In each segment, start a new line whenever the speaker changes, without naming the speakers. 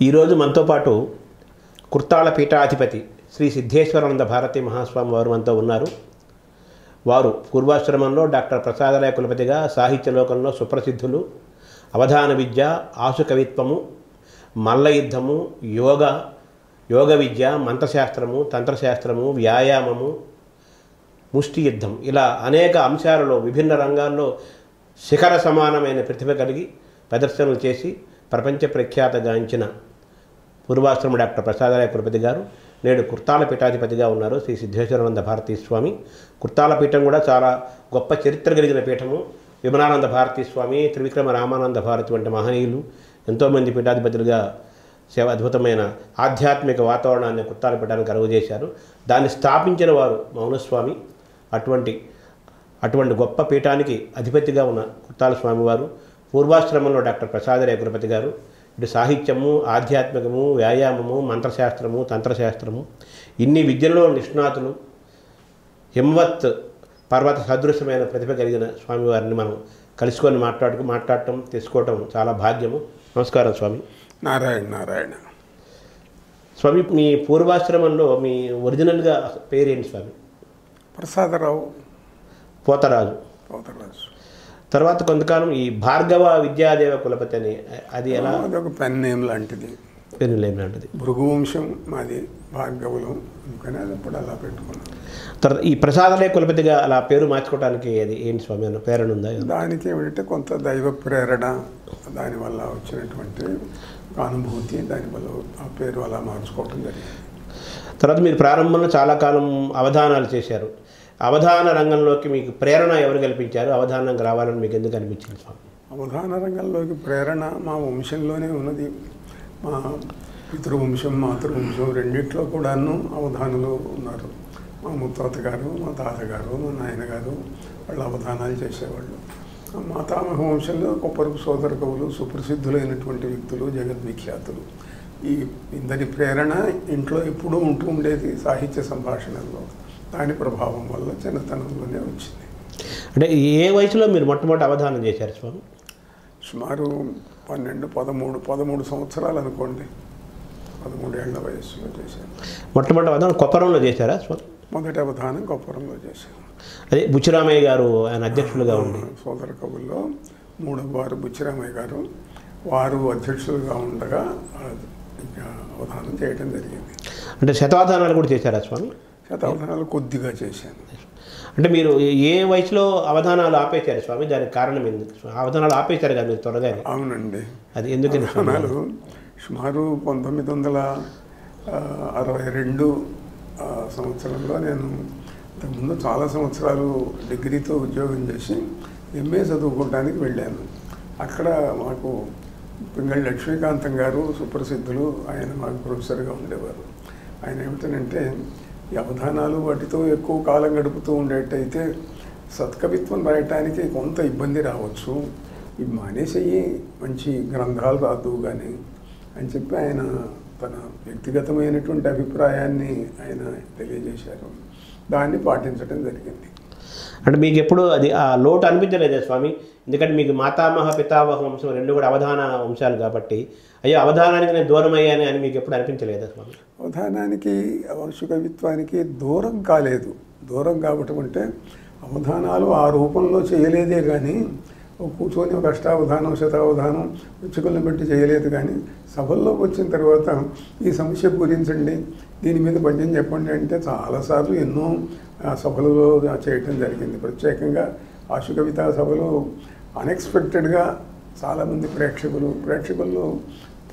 ఈరోజు మనతో పాటు కుర్తాళ పీఠాధిపతి శ్రీ సిద్ధేశ్వరానంద భారతీ మహాస్వామి వారు మనతో ఉన్నారు. వారు పూర్వాశ్రమంలో డాక్టర్ ప్రసాదరాయ కులపతిగా సాహిత్య లోకంలో సుప్రసిద్ధులు. అవధాన విద్య, ఆశు కవిత్వము, మల్ల యుద్ధము, యోగ విద్య, మంత్రశాస్త్రము, తంత్రశాస్త్రము, వ్యాయామము, ముష్టి యుద్ధం ఇలా అనేక అంశాలలో విభిన్న రంగాల్లో శిఖర సమానమైన ప్రతిభ కలిగి ప్రదర్శనలు చేసి ప్రపంచ ప్రఖ్యాతగాంచిన పూర్వాశ్రమ డాక్టర్ ప్రసాదరాయ కులపతి గారు నేడు కుర్తాళ పీఠాధిపతిగా ఉన్నారు. శ్రీ సిద్ధేశ్వరానంద భారతీ స్వామి. కుర్తాళ పీఠం కూడా చాలా గొప్ప చరిత్ర కలిగిన పీఠము. విమలానంద భారతీ స్వామి, త్రివిక్రమ రామానంద భారతి వంటి మహనీయులు ఎంతోమంది పీఠాధిపతులుగా అద్భుతమైన ఆధ్యాత్మిక వాతావరణాన్ని కుర్తాళ పీఠానికి కలుగజేశారు. దాన్ని స్థాపించిన వారు మౌనస్వామి. అటువంటి గొప్ప పీఠానికి అధిపతిగా ఉన్న కుర్తాళ స్వామివారు పూర్వాశ్రమంలో డాక్టర్ ప్రసాదరాయ కులపతి గారు ఇటు సాహిత్యము, ఆధ్యాత్మికము, వ్యాయామము, మంత్రశాస్త్రము, తంత్రశాస్త్రము ఇన్ని విద్యలలో నిష్ణాతులు. హిమవత్ పర్వత సదృశ్యమైన ప్రతిభ కలిగిన స్వామివారిని మనం కలుసుకొని మాట్లాడటం తెలుసుకోవటం చాలా భాగ్యము. నమస్కారం స్వామి.
నారాయణ
స్వామి, మీ పూర్వాశ్రమంలో మీ ఒరిజినల్గా పేరేంటి స్వామి?
ప్రసాదరావు
పోతరాజు. తర్వాత కొంతకాలం ఈ భార్గవ విద్యాదేవ కులపతి అని, అది ఎలా?
అదొక పెన్ నేమ్ లాంటిది.
పెన్ నేమ్ లాంటిది.
భృగువంశం మాది, భార్గవులు, అందుకని అది ఇప్పుడు అలా పెట్టుకున్నాం.
తర్వాత ఈ ప్రసాదరాయ కులపతిగా అలా పేరు మార్చుకోవడానికి అది ఏంటి స్వామి, అన్న ప్రేరణ ఉందా?
దానికి ఏమిటంటే కొంత దైవ ప్రేరణ, దానివల్ల వచ్చినటువంటి అనుభూతి, దానివల్ల ఆ పేరు అలా మార్చుకోవటం జరిగింది.
తర్వాత మీరు ప్రారంభంలో చాలా కాలం అవధానాలు చేశారు. అవధాన రంగంలోకి మీకు ప్రేరణ ఎవరు కల్పించారు? అవధానంగా రావాలని మీకు ఎందుకు అనిపించింది స్వామి?
అవధాన రంగంలోకి ప్రేరణ మా వంశంలోనే ఉన్నది. మా పితృవంశం, మాతృవంశం రెండిట్లో కూడాను అవధానులు ఉన్నారు. మా ముత్తాత గారు, మా తాతగారు, మా నాయనగారు వాళ్ళు అవధానాలు చేసేవాళ్ళు. మాతామహ వంశంలో కొప్పరపు సోదర కవులు, సుప్రసిద్ధులైనటువంటి వ్యక్తులు, జగద్విఖ్యాతులు. ఈ ఇందరి ప్రేరణ ఇంట్లో ఎప్పుడూ ఉంటూ ఉండేది సాహిత్య సంభాషణల్లో. దాని ప్రభావం వల్ల చిన్నతనంలోనే వచ్చింది.
అంటే ఏ వయసులో మీరు మొట్టమొదటి అవధానం చేశారు స్వామి?
సుమారు 13 సంవత్సరాలు అనుకోండి. 13 ఏళ్ల వయస్సులో చేశాను.
మొట్టమొదటి అవధానం కొప్పరంలో చేశారా స్వామి?
మొదటి అవధానం కొప్పరంలో చేశాను.
అదే బుచ్చిరామయ్య గారు ఆయన అధ్యక్షులుగా ఉండి,
సోదర కవుల్లో 3వ వారు బుచ్చిరామయ్య గారు, వారు అధ్యక్షులుగా ఉండగా ఇంకా అవధానం చేయడం జరిగింది.
అంటే శతావధానాలు కూడా చేశారా స్వామి?
శతావధానాలు కొద్దిగా చేశాను.
అంటే మీరు ఏ వయసులో అవధానాలు ఆపేశారు స్వామి? దానికి కారణం ఎందుకు? అవధానాలు ఆపేశారు కదా మీరు త్వరగా?
అవునండి,
అది ఎందుకని?
అవధానాలు సుమారు 1962 సంవత్సరంలో నేను ఇంతకుముందు చాలా సంవత్సరాలు డిగ్రీతో ఉద్యోగం చేసి ఎంఏ చదువుకోవడానికి వెళ్ళాను. అక్కడ మాకు పింగళి లక్ష్మీకాంతం గారు సుప్రసిద్ధులు, ఆయన మాకు ప్రొఫెసర్గా ఉండేవారు. ఆయన ఏమిటంటే ఈ అవధానాలు వాటితో ఎక్కువ కాలం గడుపుతూ ఉండేటైతే సత్కవిత్వం రాయటానికి కొంత ఇబ్బంది రావచ్చు, ఇవి మానేసేయి, మంచి గ్రంథాలు రాదు కానీ అని చెప్పి ఆయన తన వ్యక్తిగతమైనటువంటి అభిప్రాయాన్ని ఆయన తెలియజేశారు. దాన్ని పాటించడం జరిగింది.
అంటే మీకు ఎప్పుడు అది ఆ లోటు అనిపించలేదా స్వామి? ఎందుకంటే మీకు మాతామహ పితామహ వంశం రెండు కూడా అవధాన వంశాలు కాబట్టి, అయ్యో అవధానానికి నేను దూరం అయ్యాను అని మీకు ఎప్పుడు అనిపించలేదా స్వామి?
అవధానానికి, వంశకవిత్వానికి దూరం కాలేదు. దూరం కావటం అంటే అవధానాలు ఆ రూపంలో చేయలేదే కానీ కూర్చొని ఒక అష్టావధానం, శతావధానం పుచ్చుకలను పెట్టి చేయలేదు. కానీ సభల్లోకి వచ్చిన తర్వాత ఈ సమస్య గురించండి, దీని మీద పద్యం చెప్పండి అంటే చాలాసార్లు ఎన్నో సభలలో చేయటం జరిగింది. ప్రత్యేకంగా ఆశు కవితా సభలో అన్ఎక్స్పెక్టెడ్గా చాలామంది ప్రేక్షకుల్లో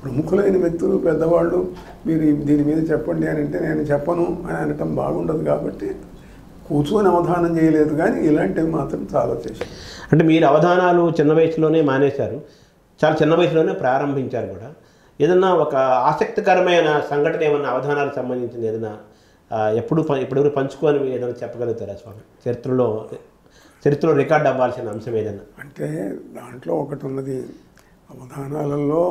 ప్రముఖులైన వ్యక్తులు, పెద్దవాళ్ళు మీరు దీని మీద చెప్పండి అని అంటే నేను చెప్పను అని అనటం బాగుండదు కాబట్టి కూర్చొని అవధానం చేయలేదు. కానీ ఇలాంటివి మాత్రం చాలా చేశాను.
అంటే మీరు అవధానాలు చిన్న వయసులోనే మానేశారు, చాలా చిన్న వయసులోనే ప్రారంభించారు కూడా. ఏదన్నా ఒక ఆసక్తికరమైన సంఘటన ఏమన్నా అవధానాలకు సంబంధించింది ఏదైనా ఇప్పటివరకు పంచుకొని ఏదైనా చెప్పగలుగుతారా స్వామి? చరిత్రలో రికార్డ్ అవ్వాల్సిన అంశం ఏదైనా
అంటే దాంట్లో ఒకటి ఉన్నది. అవధానాలలో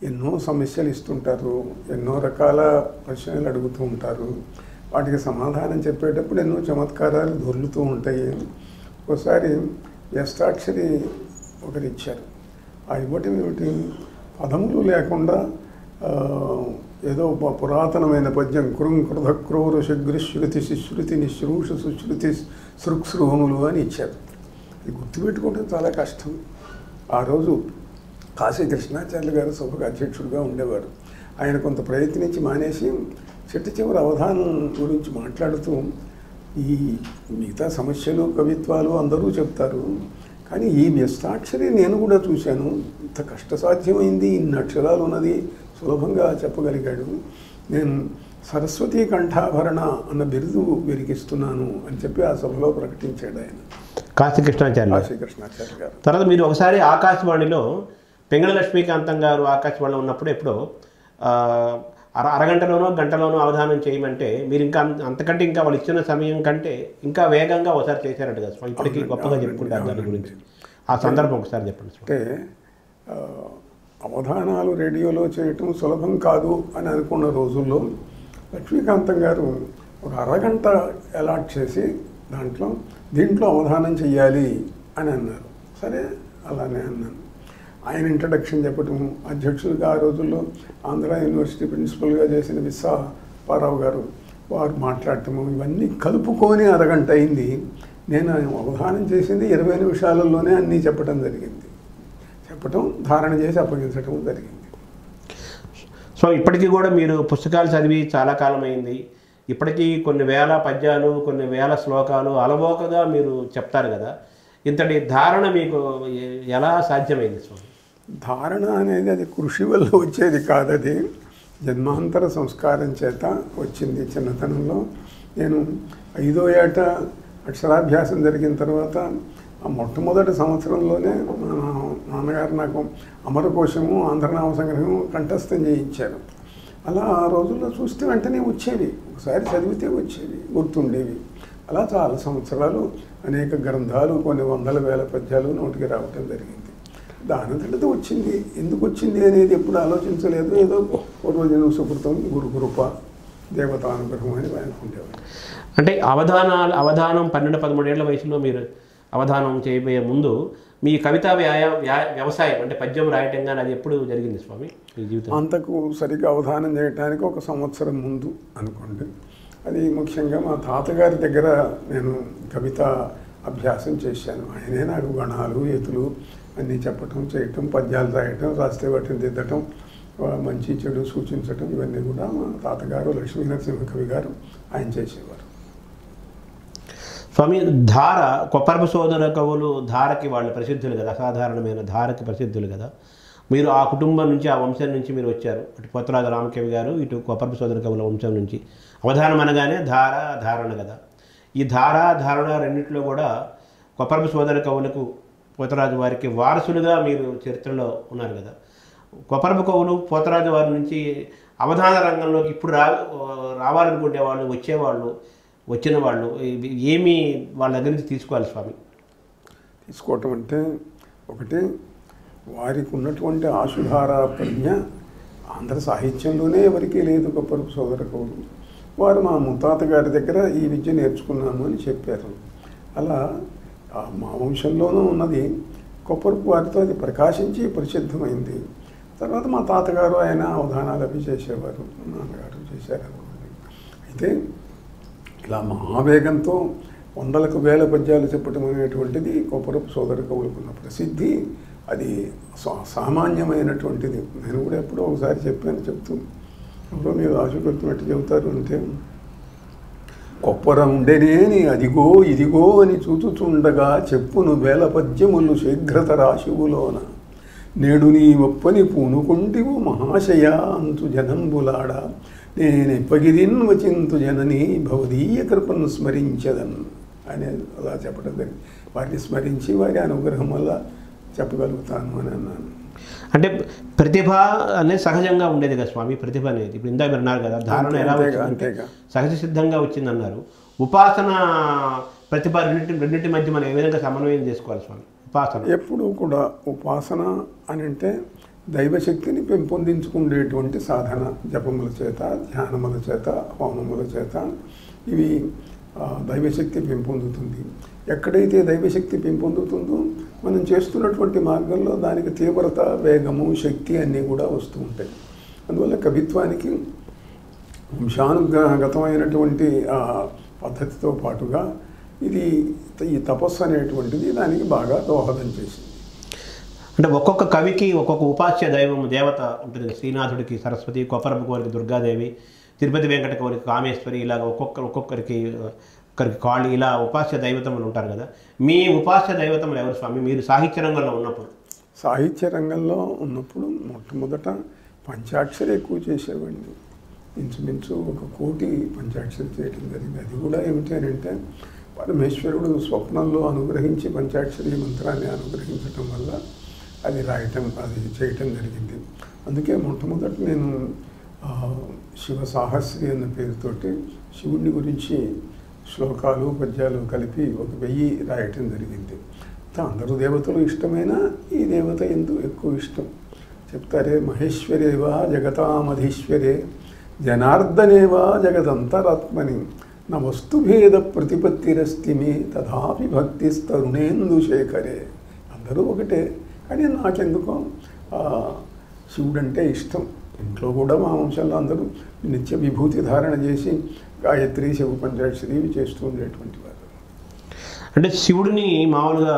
ఎన్నో సమస్యలు ఇస్తుంటారు, ఎన్నో రకాల ప్రశ్నలు అడుగుతూ ఉంటారు. వాటికి సమాధానం చెప్పేటప్పుడు ఎన్నో చమత్కారాలు దొర్లుతూ ఉంటాయి. ఒకసారి వ్యస్తాక్షరి ఒకరు ఇచ్చారు. ఆ ఇవ్వటం ఏమిటి, పదములు లేకుండా ఏదో పురాతనమైన పద్యం కృం కృధ క్రూర శగ్రి శృతి శుశ్రుతి నిశ్రూష సుశ్రుతి సృక్సృహములు అని ఇచ్చారు. ఇది గుర్తుపెట్టుకోవడం చాలా కష్టం. ఆ రోజు కాశీ కృష్ణాచార్యులు గారు సభకు అధ్యక్షుడిగా ఉండేవారు. ఆయన కొంత ప్రయత్నించి మానేసి చిట్ట చివరి అవధానం గురించి మాట్లాడుతూ ఈ మిగతా సమస్యలు కవిత్వాలు అందరూ చెప్తారు, కానీ ఈ వ్యస్తాక్షరి నేను కూడా చూశాను, ఇంత కష్టసాధ్యమైంది, ఇన్ని అక్షరాలు ఉన్నది సులభంగా చెప్పగలిగాడు. నేను సరస్వతీ కంఠాభరణ అన్న బిరుదు విరిగిస్తున్నాను అని చెప్పి ఆ సభలో ప్రకటించాడు ఆయన,
కాశీ కృష్ణాచార్య
గారు.
తర్వాత మీరు ఒకసారి ఆకాశవాణిలో పెంగళ లక్ష్మీకాంతం గారు ఆకాశవాణిలో ఉన్నప్పుడు ఎప్పుడో అరగంటలోనో గంటలోనో అవధానం చేయమంటే మీరు ఇంకా అంతకంటే ఇంకా వాళ్ళు ఇచ్చిన సమయం కంటే ఇంకా వేగంగా ఒకసారి చేశారట కదా, ఇప్పటికీ గొప్పగా చెప్పుకుంటారు దాని గురించి. ఆ సందర్భం ఒకసారి చెప్పండి.
అంటే అవధానాలు రేడియోలో చేయటం సులభం కాదు అని అనుకున్న రోజుల్లో లక్ష్మీకాంతం గారు ఒక అరగంట అలాట్ చేసి దీంట్లో అవధానం చెయ్యాలి అని అన్నారు. సరే అలానే అన్నాను. ఆయన ఇంట్రడక్షన్ చెప్పటం, అధ్యక్షులుగా ఆ రోజుల్లో ఆంధ్ర యూనివర్సిటీ ప్రిన్సిపల్గా చేసిన విశ్వాపారావు గారు వారు మాట్లాడటము, ఇవన్నీ కలుపుకొని అరగంట అయింది. నేను అవధానం చేసింది 20 నిమిషాలలోనే అన్నీ చెప్పడం జరిగింది. ధారణ చేసి అప్పగించడం జరిగింది.
సో ఇప్పటికీ కూడా మీరు పుస్తకాలు చదివి చాలా కాలం అయింది. ఇప్పటికీ కొన్ని వేల పద్యాలు, కొన్ని వేల శ్లోకాలు అలవోకగా మీరు చెప్తారు కదా, ఇంతటి ధారణ మీకు ఎలా సాధ్యమైంది స్వామి?
ధారణ అనేది అది కృషి వల్ల వచ్చేది కాదు, అది జన్మాంతర సంస్కారం చేత వచ్చింది. చిన్నతనంలో నేను 5వ ఏట అక్షరాభ్యాసం జరిగిన తర్వాత ఆ మొట్టమొదటి సంవత్సరంలోనే మా నాన్నగారు నాకు అమరకోశము, ఆంధ్రనామ సంగ్రహము కంఠస్థం చేయించారు. అలా ఆ రోజుల్లో చూస్తే వెంటనే వచ్చేవి, ఒకసారి చదివితే వచ్చేవి, గుర్తుండేవి. అలా చాలా సంవత్సరాలు అనేక గ్రంథాలు, కొన్ని వందల వేల పద్యాలు నోటికి రావటం జరిగింది. దానంతటితో వచ్చింది. ఎందుకు వచ్చింది అనేది ఎప్పుడు ఆలోచించలేదు. ఏదో పూర్వజన్మ సుకృతం, గురుకృప, దేవతానుగ్రహం అని అనుకునేవాడు.
అంటే అవధానం 12-13 ఏళ్ల వయసులో మీరు అవధానం చేయబోయే ముందు మీ కవితా వ్యవసాయం అంటే పద్యం రాయటం కానీ అది ఎప్పుడు జరిగింది స్వామి మీ జీవితం?
అంతకు సరిగ్గా అవధానం చేయడానికి 1 సంవత్సరం ముందు అనుకోండి. అది ముఖ్యంగా మా తాతగారి దగ్గర నేను కవిత అభ్యాసం చేశాను. ఆయనే నాకు గణాలు, ఎతులు అన్నీ చెప్పటం, చేయటం, పద్యాలు రాయటం, రాస్తే వాటిని దిద్దటం, మంచి చెడు సూచించటం, ఇవన్నీ కూడా మా తాతగారు లక్ష్మీనరసింహ కవి గారు ఆయన చేసేవారు.
స్వామి, ధార కొప్పరపు సోదర కవులు ధారకి వాళ్ళు ప్రసిద్ధులు కదా, అసాధారణమైన ధారకి ప్రసిద్ధులు కదా. మీరు ఆ కుటుంబం నుంచి, ఆ వంశం నుంచి మీరు వచ్చారు. అటు పోతరాజు రామకవి గారు, ఇటు కొప్పరపు సోదర కవుల వంశం నుంచి. అవధానం అనగానే ధారణ కదా. ఈ ధారణ రెండింటిలో కూడా కొప్పరపు సోదర కవులకు, పోతరాజు వారికి వారసులుగా మీరు చరిత్రలో ఉన్నారు కదా. కొప్పరపు కవులు పోతరాజు వారి నుంచి అవధాన రంగంలోకి ఇప్పుడు రావాలనుకునే వాళ్ళు, వచ్చిన వాళ్ళు ఏమి వాళ్ళ దగ్గర నుంచి తీసుకోవాలి స్వామి?
తీసుకోవటం అంటే ఒకటి, వారికి ఉన్నటువంటి ఆశుధార ప్రజ్ఞ ఆంధ్ర సాహిత్యంలోనే ఎవరికీ లేదు. కొప్పరపు సోదర కవులు వారు మా ముత్తాత గారి దగ్గర ఈ విద్య నేర్చుకున్నాము అని చెప్పారు. అలా మా వంశంలోనూ ఉన్నది. కొప్పరపు వారితో అది ప్రకాశించి ప్రసిద్ధమైంది. తర్వాత మా తాతగారు ఆయన అవధానాలు అవి చేసేవారు, నాన్నగారు చేశారనుకోండి. అయితే ఇలా మహావేగంతో వందలకు వేల పద్యాలు చెప్పటం అనేటువంటిది కొప్పరపు సోదర కవులకున్న ప్రసిద్ధి. అది సామాన్యమైనటువంటిది. నేను కూడా ఎప్పుడో ఒకసారి చెప్తూ ఎప్పుడో మీరు ఆశపెట్టినట్టు చెబుతారు అంటే, కొప్పర ఉండేనేని అదిగో ఇదిగో అని చూచుచుండగా చెప్పును వేల పద్యములు శీఘ్రత రాశివులోన నేడు నీ ఒప్పని పూనుకుంటివు మహాశయ అంతు జనంబులాడ నేనెప్పగిదిన్ వచింతు జనని భవదీయ కృపను స్మరించదన్ అని అలా చెప్పడం జరిగింది. వారిని స్మరించి వారి అనుగ్రహం వల్ల చెప్పగలుగుతాను అని అన్నాను.
అంటే ప్రతిభ అనేది సహజంగా ఉండేది కదా స్వామి. ప్రతిభ అనేది ఇప్పుడు ఇందాక మీరు అన్నారు కదా, ధారణ ఎలా వచ్చిందంటే సహజ సిద్ధంగా వచ్చిందన్నారు. ఉపాసన ప్రతిభ రెండింటి మధ్య మనం ఏ విధంగా సమన్వయం చేసుకోవాలి స్వామి? ఉపాసన
ఎప్పుడు కూడా ఉపాసన అని అంటే దైవశక్తిని పెంపొందించుకునేటువంటి సాధన. జపముల చేత, ధ్యానముల చేత, హోమముల చేత ఇవి దైవశక్తి పెంపొందుతుంది. ఎక్కడైతే దైవశక్తి పెంపొందుతుందో మనం చేస్తున్నటువంటి మార్గంలో దానికి తీవ్రత, వేగము, శక్తి అన్నీ కూడా వస్తూ ఉంటాయి. అందువల్ల కవిత్వానికి వంశానుగతమైనటువంటి ఆ పద్ధతితో పాటుగా ఈ తపస్సు అనేటువంటిది దానికి బాగా దోహదం చేసింది.
అంటే ఒక్కొక్క కవికి ఒక్కొక్క ఉపాస్య దేవత ఉంటుంది. శ్రీనాథుడికి సరస్వతి, కొప్పరపు కోరికి దుర్గాదేవి, తిరుపతి వెంకట కోరికి కామేశ్వరి, ఇలాగ ఒక్కొక్కరికి కాళీ, ఇలా ఉపాస్య దైవతములు ఉంటారు కదా. మీ ఉపాస్య దైవతములు ఎవరు స్వామి మీరు సాహిత్య రంగంలో ఉన్నప్పుడు?
సాహిత్య రంగంలో ఉన్నప్పుడు మొట్టమొదట పంచాక్షరి ఎక్కువ చేసేవాడిని. ఇంచుమించు 1 కోటి పంచాక్షరి చేయడం జరిగింది. అది కూడా ఏమిటి అని అంటే పరమేశ్వరుడు స్వప్నంలో అనుగ్రహించి పంచాక్షరి మంత్రాన్ని అనుగ్రహించటం వల్ల అది చేయటం జరిగింది. అందుకే మొట్టమొదటి నేను శివ సాహస్రి అన్న పేరుతోటి శివుడిని గురించి శ్లోకాలు పద్యాలు కలిపి 1000 రాయటం జరిగింది. అందరూ దేవతలు ఇష్టమైన ఈ దేవత ఎందుకు ఎక్కువ ఇష్టం చెప్తారే. మహేశ్వరేవా జగతామధీశ్వరే జనార్దనేవా జగదంతరాత్మని నా వస్తుభేద ప్రతిపత్తిరస్తి మే తథాపి భక్తిస్తరుణేందుశేఖరే. అందరూ ఒకటే, కానీ నాకెందుకో శివుడంటే ఇష్టం. ఇంట్లో కూడా మా వంశంలో అందరూ నిత్య విభూతి ధారణ చేసి గాయత్రి, శివ పంచాక్షరి ఇవి చేస్తూ ఉండేటువంటి వారు.
అంటే శివుడిని మామూలుగా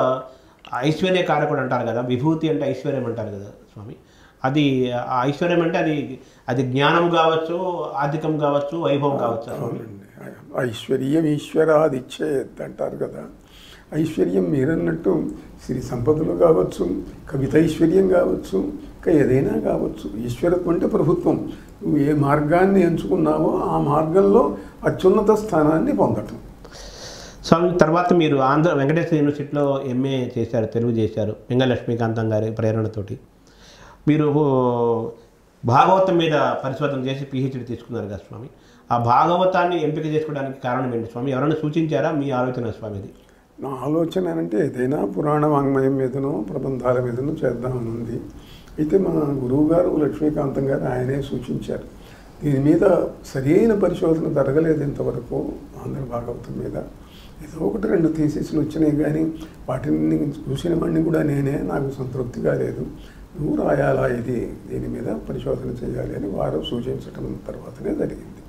ఐశ్వర్యకారకుడు అంటారు కదా, విభూతి అంటే ఐశ్వర్యం అంటారు కదా స్వామి. అది ఐశ్వర్యం అంటే అది జ్ఞానం కావచ్చు, ఆర్థికం కావచ్చు, వైభవం కావచ్చు.
ఐశ్వర్యం ఈశ్వరాదిచ్చేత్ అంటారు కదా. ఐశ్వర్యం మీరన్నట్టు శ్రీ సంపదలు కావచ్చు, కవితైశ్వర్యం కావచ్చు, ఇంకా ఏదైనా కావచ్చు. ఈశ్వరత్వం అంటే ప్రభుత్వం. నువ్వు ఏ మార్గాన్ని ఎంచుకున్నావో ఆ మార్గంలో అత్యున్నత స్థానాన్ని పొందటం.
స్వామి తర్వాత మీరు ఆంధ్ర వెంకటేశ్వర యూనివర్సిటీలో MA చేశారు, తెలుగు చేశారు, వెంగళ లక్ష్మీకాంతం గారి ప్రేరణతోటి. మీరు భాగవతం మీద పరిశోధన చేసి PhD తీసుకున్నారు కదా స్వామి. ఆ భాగవతాన్ని ఎంపిక చేసుకోవడానికి కారణం ఏంటి స్వామి? ఎవరైనా సూచించారా? మీ ఆలోచన స్వామిది?
నా ఆలోచన అంటే ఏదైనా పురాణ వాంగ్మయం మీదనో ప్రబంధాల మీదనో చేద్దామని ఉంది. అయితే మా గురువు గారు లక్ష్మీకాంతం గారు ఆయనే సూచించారు. దీని మీద సరైన పరిశోధన జరగలేదు ఇంతవరకు ఆంధ్ర భాగవతం మీద. ఏదో 1-2 థీసిస్లు వచ్చినాయి, కానీ వాటిని చూసిన వాడిని కూడా నేనే, నాకు సంతృప్తిగా లేదు. నువ్వు రాయాలా దీని మీద పరిశోధన చేయాలి అని వారు సూచించటం తర్వాతనే జరిగింది.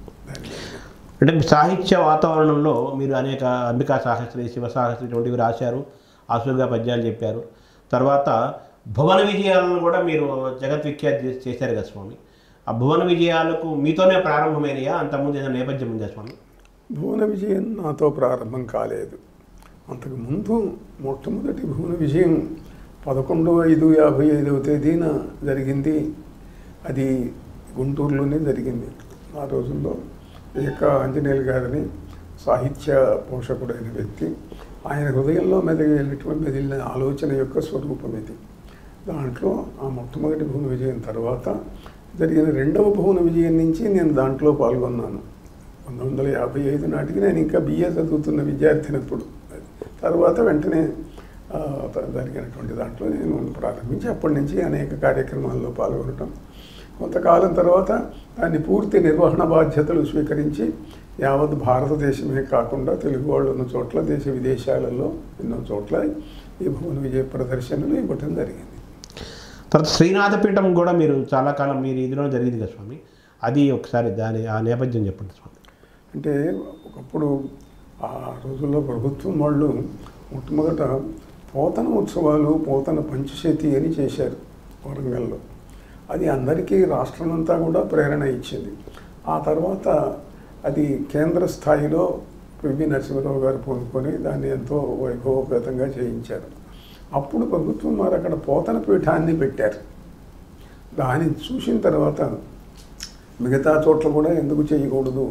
అంటే సాహిత్య వాతావరణంలో మీరు అనేక అంబికా సాహస్రి, శివ సాహస్రి ఇటువంటివి రాశారు, ఆసుగా పద్యాలు చెప్పారు. తర్వాత భువన విజయాలను కూడా మీరు జగద్విఖ్యాతి చేశారు కదా స్వామి. ఆ భువన విజయాలకు మీతోనే ప్రారంభమైనయా, అంతకుముందు ఏదైనా నేపథ్యం ఉందా స్వామి?
భువన విజయం నాతో ప్రారంభం కాలేదు. అంతకుముందు మొట్టమొదటి భువన విజయం 11/5/55వ తేదీన జరిగింది. అది గుంటూరులోనే జరిగింది. ఆ రోజుల్లో ఏక ఆంజనేయులు గారిని సాహిత్య పోషకుడైన వ్యక్తి, ఆయన హృదయంలో మెదిలిన ఆలోచన యొక్క స్వరూపం ఇది. దాంట్లో ఆ మొట్టమొదటి భువన విజయం తర్వాత జరిగిన 2వ భువన విజయం నుంచి నేను దాంట్లో పాల్గొన్నాను. 1955 నాటికి నేను ఇంకా BA చదువుతున్న విద్యార్థినప్పుడు. తర్వాత వెంటనే జరిగినటువంటి దాంట్లో నేను ప్రారంభించి అప్పటి నుంచి అనేక కార్యక్రమాల్లో పాల్గొనటం. కొంతకాలం తర్వాత దాన్ని పూర్తి నిర్వహణ బాధ్యతలు స్వీకరించి యావత్ భారతదేశమే కాకుండా తెలుగు వాళ్ళు ఉన్న చోట్ల, దేశ విదేశాలలో ఎన్నో చోట్ల ఈ భువన విజయ ప్రదర్శనలు ఇవ్వటం జరిగింది.
తర్వాత శ్రీనాథపీఠం కూడా మీరు చాలా కాలం మీరు ఇదిలో జరిగింది కదా స్వామి. అది ఒకసారి ఆ నేపథ్యం చెప్పండి స్వామి.
అంటే ఒకప్పుడు ఆ రోజుల్లో ప్రభుత్వం వాళ్ళు మొట్టమొదట పోతన ఉత్సవాలు, పోతన పంచశతి అని చేశారు వరంగల్లో. అది అందరికీ రాష్ట్రమంతా కూడా ప్రేరణ ఇచ్చింది. ఆ తర్వాత అది కేంద్ర స్థాయిలో పివి నరసింహరావు గారు పూనుకొని దాన్ని ఎంతో వైభవపేతంగా చేయించారు. అప్పుడు ప్రభుత్వం వారు అక్కడ పోతన పీఠాన్ని పెట్టారు. దాన్ని చూసిన తర్వాత మిగతా చోట్ల కూడా ఎందుకు చేయకూడదు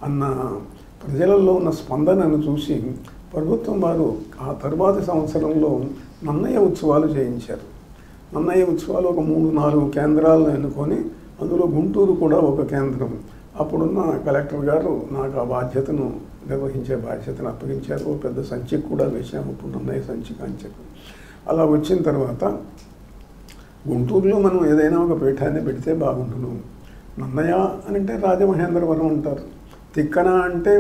అన్న ప్రజలలో ఉన్న స్పందనను చూసి ప్రభుత్వం వారు ఆ తర్వాతి సంవత్సరంలో నన్నయ్య ఉత్సవాలు చేయించారు. నన్నయ్య ఉత్సవాలు ఒక 3-4 కేంద్రాలను ఎన్నుకొని అందులో గుంటూరు కూడా ఒక కేంద్రం. అప్పుడున్న కలెక్టర్ గారు నాకు ఆ బాధ్యతను నిర్వహించే బాధ్యతను అప్పగించారు. ఓ పెద్ద సంచికి కూడా వేసాము ఇప్పుడు నన్నయ్య సంచిక అని చెప్పి. అలా వచ్చిన తర్వాత గుంటూరులో మనం ఏదైనా ఒక పీఠాన్ని పెడితే బాగుంటును. నన్నయ్య అని అంటే రాజమహేంద్రవరం అంటారు. తిక్కన అంటే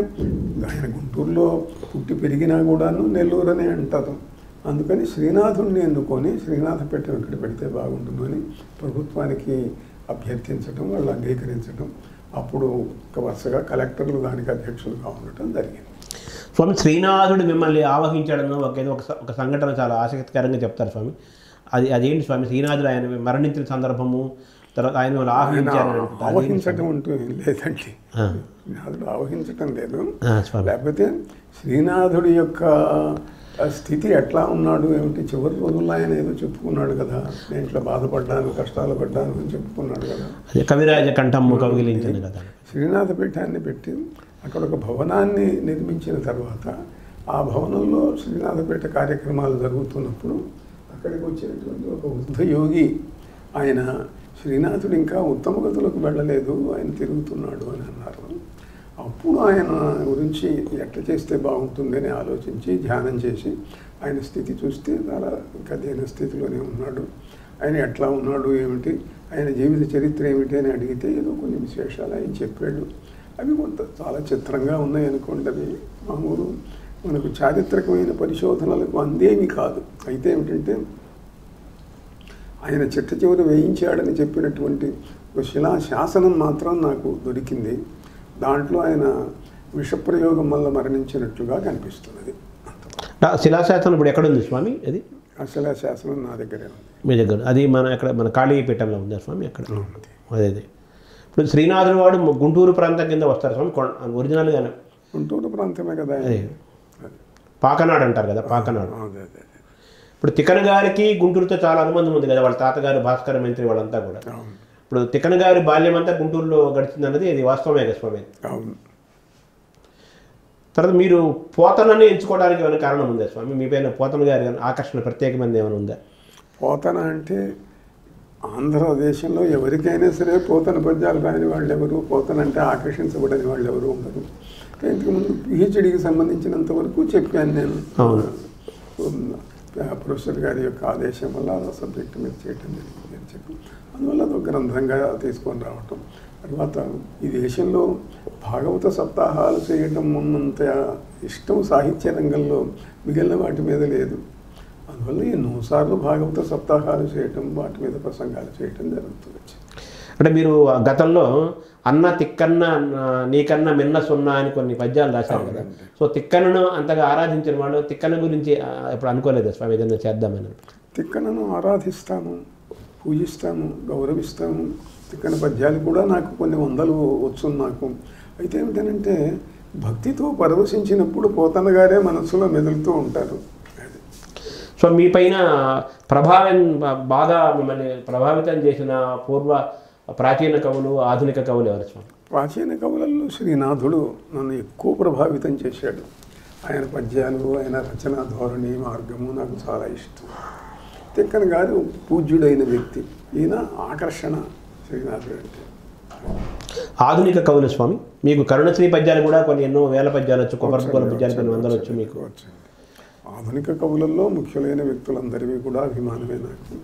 ఆయన గుంటూరులో పుట్టి పెరిగినా కూడాను నెల్లూరు అనే అంటారు. అందుకని శ్రీనాథుడిని ఎన్నుకొని శ్రీనాథపీఠం ఇక్కడ పెడితే బాగుంటుందని ప్రభుత్వానికి అభ్యర్థించడం, వాళ్ళు అంగీకరించడం, అప్పుడు ఒక వరుసగా కలెక్టర్లు దానికి అధ్యక్షులుగా ఉండటం జరిగింది.
స్వామి, శ్రీనాథుడు మిమ్మల్ని ఆవహించడం ఒక సంఘటన చాలా ఆసక్తికరంగా చెప్తారు స్వామి. అదేంటి స్వామి? శ్రీనాథుడు ఆయన మరణించిన సందర్భము, తర్వాత ఆయన
ఆవహించడం అంటూ ఏం లేదండి. శ్రీనాథుడు ఆవహించటం లేదు. లేకపోతే శ్రీనాథుడి యొక్క స్థితి ఎట్లా ఉన్నాడు ఏమిటి, చివరి రోజుల్లో ఆయన ఏదో చెప్పుకున్నాడు కదా, నేను ఇట్లా బాధపడ్డాను, కష్టాలు పడ్డాను అని చెప్పుకున్నాడు కదా.
కవిరాజ కంఠము కవిలించింది కదా.
శ్రీనాథ పీఠాన్ని పెట్టి అక్కడ ఒక భవనాన్ని నిర్మించిన తర్వాత ఆ భవనంలో శ్రీనాథపేట కార్యక్రమాలు జరుగుతున్నప్పుడు అక్కడికి వచ్చినటువంటి ఒక వృద్ధ యోగి ఆయన శ్రీనాథుడు ఇంకా ఉత్తమ గతులకు వెళ్ళలేదు, ఆయన తిరుగుతున్నాడు అని అన్నారు. అప్పుడు ఆయన గురించి ఎట్లా చేస్తే బాగుంటుందని ఆలోచించి ధ్యానం చేసి ఆయన స్థితి చూస్తే చాలా ఇంకా దేన స్థితిలోనే ఉన్నాడు. ఆయన ఎట్లా ఉన్నాడు ఏమిటి, ఆయన జీవిత చరిత్ర ఏమిటి అని అడిగితే ఏదో కొన్ని విశేషాలు ఆయన చెప్పాడు. అవి కొంత చాలా చిత్రంగా ఉన్నాయి అనుకోండి. అవి మామూలు మనకు చారిత్రకమైన పరిశోధనలకు అందేమి కాదు. అయితే ఏమిటంటే ఆయన చిట్ట చివరి వేయించాడని చెప్పినటువంటి ఒక శిలాశాసనం మాత్రం నాకు దొరికింది. దాంట్లో ఆయన విషప్రయోగం వల్ల మరణించినట్లుగా కనిపిస్తున్నది.
శిలాశాసనం ఇప్పుడు ఎక్కడుంది స్వామి? అది
ఆ శిలాశాసనం నా దగ్గరే ఉంది.
మీ దగ్గర అది మన కాళీపీఠంలో ఉందా స్వామి? అక్కడ అదే. ఇప్పుడు శ్రీనాథుడు వాడు గుంటూరు ప్రాంతం కింద వస్తారు స్వామి, ఒరిజినల్గానే
గుంటూరు ప్రాంతమే కదా.
పాకనాడు అంటారు కదా, పాకనాడు. ఇప్పుడు తిక్కన గారికి గుంటూరుతో చాలా అనుబంధం ఉంది కదా, వాళ్ళ తాతగారు భాస్కర మంత్రి వాళ్ళంతా కూడా. ఇప్పుడు తిక్కన గారి బాల్యం అంతా గుంటూరులో గడిచిందన్నది ఇది వాస్తవమే కదా స్వామి. తర్వాత మీరు పోతనని ఎంచుకోవడానికి ఏమైనా కారణం ఉందా స్వామి? మీ పైన పోతన గారి ఆకర్షణ ప్రత్యేకమైనది ఏమైనా ఉందా?
పోతన అంటే ఆంధ్రదేశంలో ఎవరికైనా సరే పోతన పద్యాలు రాని వాళ్ళు ఎవరు, పోతన అంటే ఆకర్షించబడని వాళ్ళు ఎవరు ఉండరు. ఇంతకుముందు పిహెచ్డికి సంబంధించినంత వరకు చెప్పాను నేను. ప్రొఫెసర్ గారి యొక్క ఆదేశం వల్ల ఆ సబ్జెక్టు మీద చేయటం జరిగింది అని చెప్పి, అందువల్ల అది గ్రంథంగా తీసుకొని రావటం. తర్వాత ఈ దేశంలో భాగవత సప్తాహాలు చేయటం ఉన్నంత ఇష్టం సాహిత్య రంగంలో మిగిలిన వాటి మీద లేదు. అందువల్ల ఎన్నోసార్లు భాగవత సప్తాహాలు చేయటం, వాటి మీద ప్రసంగాలు చేయటం జరుగుతుంది.
అంటే మీరు గతంలో అన్న తిక్కన్న నీకన్నా మిన్న సున్నా అని కొన్ని పద్యాలు రాశారు కదా. సో తిక్కనను అంతగా ఆరాధించిన వాళ్ళు తిక్కన గురించి ఎప్పుడు అనుకోలేదు స్వామి ఏదైనా చేద్దామని?
తిక్కనను ఆరాధిస్తాము, పూజిస్తాము, గౌరవిస్తాము. తిక్కన పద్యాలు కూడా నాకు కొన్ని వందలు వచ్చు నాకు. అయితే ఏమిటంటే భక్తితో పరవశించినప్పుడు పోతన గారే మనసులో మెదులుతూ ఉంటారు.
సో మీ పైన బాగా మిమ్మల్ని ప్రభావితం చేసిన ప్రాచీన కవులు, ఆధునిక కవులు ఎవరు స్వామి?
ప్రాచీన కవులలో శ్రీనాథుడు నన్ను ఎక్కువ ప్రభావితం చేశాడు. ఆయన పద్యాలు, ఆయన రచనా ధోరణి, మార్గము నాకు చాలా ఇష్టం. తిక్కన గారు పూజ్యుడైన వ్యక్తి, ఈయన ఆకర్షణ శ్రీనాథుడు అంటే.
ఆధునిక కవులు స్వామి మీకు కరుణశ్రీ పద్యాలు కూడా కొన్ని ఎన్నో వేల పద్యాలు వచ్చు, కొబ్బరిపూల పద్యాలు కొన్ని వందలు వచ్చు మీకు.
ఆధునిక కవులలో ముఖ్యులైన వ్యక్తులందరివి కూడా అభిమానమే నాకు.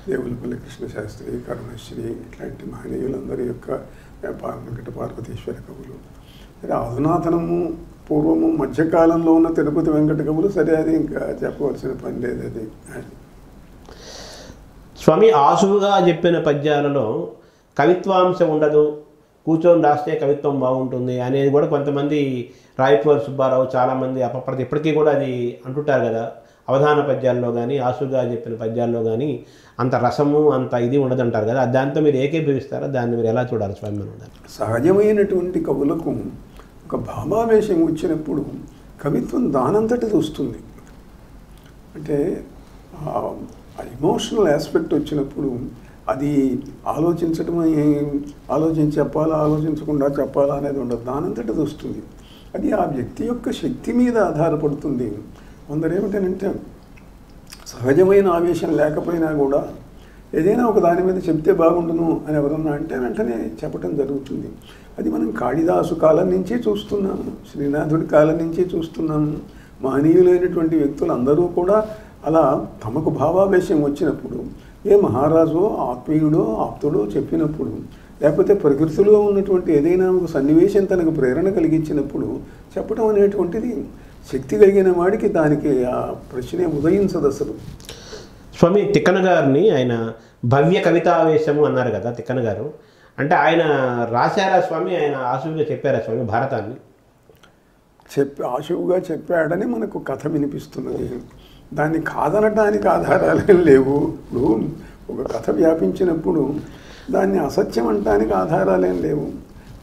దేవులపల్లి కృష్ణశాస్త్రి, కరుణశ్రీ ఇట్లాంటి మహనీయులందరి యొక్క వెంకట పార్వతీశ్వర కవులు. సరే అధునాతనము పూర్వము మధ్యకాలంలో ఉన్న తిరుపతి వెంకట కవులు, సరే అది ఇంకా చెప్పవలసిన పని లేదు. అది
స్వామి ఆసువుగా చెప్పిన పద్యాలలో కవిత్వాంశం ఉండదు, కూర్చొని రాస్తే కవిత్వం బాగుంటుంది అనేది కూడా కొంతమంది, రాయపూర్ సుబ్బారావు చాలామంది అపప్రతి ఇప్పటికీ కూడా అది అంటుంటారు కదా. అవధాన పద్యాల్లో కానీ ఆసుగా చెప్పిన పద్యాల్లో కానీ అంత రసము అంత ఇది ఉండదంటారు కదా. దాంతో మీరు ఏకీభవిస్తారా? దాన్ని మీరు ఎలా చూడాలి స్వామి? మనం
సహజమైనటువంటి కవులకు ఒక భావావేశం వచ్చినప్పుడు కవిత్వం దానంతటిది వస్తుంది. అంటే ఎమోషనల్ ఆస్పెక్ట్ వచ్చినప్పుడు అది ఆలోచించి చెప్పాలా, ఆలోచించకుండా చెప్పాలా అనేది ఉండదు, దానంతటిది వస్తుంది. అది ఆ వ్యక్తి యొక్క శక్తి మీద ఆధారపడుతుంది. కొందరు ఏమిటంటే సహజమైన ఆవేశం లేకపోయినా కూడా ఏదైనా ఒక దాని మీద చెప్తే బాగుండును అని ఎవరన్నా అంటే వెంటనే చెప్పటం జరుగుతుంది. అది మనం కాళిదాసు కాలం నుంచి చూస్తున్నాము, శ్రీనాథుడి కాలం నుంచి చూస్తున్నాము. మహనీయులైనటువంటి వ్యక్తులు అందరూ కూడా అలా తమకు భావావేశం వచ్చినప్పుడు, ఏ మహారాజు ఆత్మీయుడో ఆప్తుడో చెప్పినప్పుడు, లేకపోతే ప్రకృతిలో ఉన్నటువంటి ఏదైనా ఒక సన్నివేశం తనకు ప్రేరణ కలిగించినప్పుడు చెప్పడం అనేటువంటిది శక్తి కలిగిన వాడికి దానికి ఆ ప్రశ్నే ఉదయించదు అసలు.
స్వామి తిక్కన గారిని ఆయన భవ్య కవితావేశము అన్నారు కదా తిక్కన గారు, అంటే ఆయన రాశారా స్వామి, ఆయన ఆశువుగా చెప్పారా స్వామి భారతాన్ని?
ఆశువుగా చెప్పాడని మనకు కథ వినిపిస్తున్నది. దాన్ని కాదనటానికి ఆధారాలేం లేవు. ఇప్పుడు ఒక కథ వ్యాపించినప్పుడు దాన్ని అసత్యం అనటానికి ఆధారాలేం లేవు.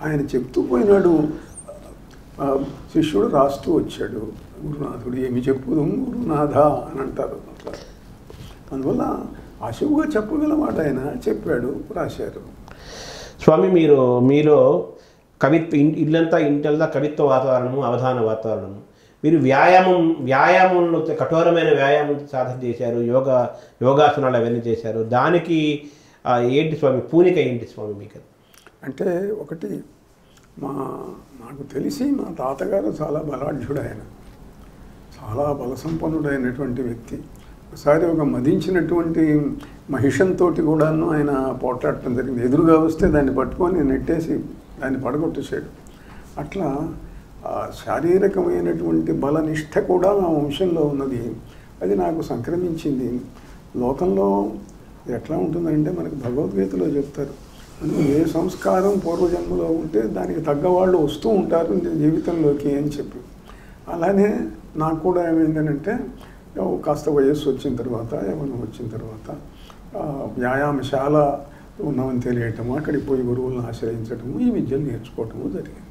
ఆయన చెప్తూ పోయినాడు, శిష్యుడు రాస్తూ వచ్చాడు, గురునాథుడు ఏమి చెప్పుదు గురునాథ అని అంటారు. అట్లా అందువల్ల ఆశువుగా చెప్పగలమాట ఆయన చెప్పాడు, రాశారు.
స్వామి మీలో ఇల్లంతా ఇంటల్లా కవిత్వ వాతావరణము, అవధాన వాతావరణము. మీరు వ్యాయామంలో కఠోరమైన వ్యాయామం సాధన చేశారు, యోగాసనాలు అవన్నీ చేశారు. దానికి ఏంటి స్వామి పూనిక ఏంటి స్వామి మీకు?
అంటే ఒకటి నాకు తెలిసి మా తాతగారు చాలా బలాఢ్యుడు, ఆయన చాలా బలసంపన్నుడైనటువంటి వ్యక్తి. ఒకసారి ఒక మదించినటువంటి మహిషంతో కూడాను ఆయన పోట్లాడటం జరిగింది. ఎదురుగా వస్తే దాన్ని పట్టుకొని నెట్టేసి దాన్ని పడగొట్టేసాడు. అట్లా శారీరకమైనటువంటి బలనిష్ట కూడా మా వంశంలో ఉన్నది. అది నాకు సంక్రమించింది. లోకంలో ఎట్లా ఉంటుందంటే మనకు భగవద్గీతలో చెప్తారు, ఏ సంస్కారం పూర్వజన్మలో ఉంటే దానికి తగ్గవాళ్ళు వస్తూ ఉంటారు జీవితంలోకి అని చెప్పి. అలానే నాకు కూడా ఏమైందనంటే కాస్త వయస్సు వచ్చిన తర్వాత, ఏమైనా వచ్చిన తర్వాత వ్యాయామశాల ఉన్నామని తెలియటము, అక్కడికి పోయి గురువులను ఆశ్రయించడము, ఈ విద్యలు నేర్చుకోవటము జరిగింది.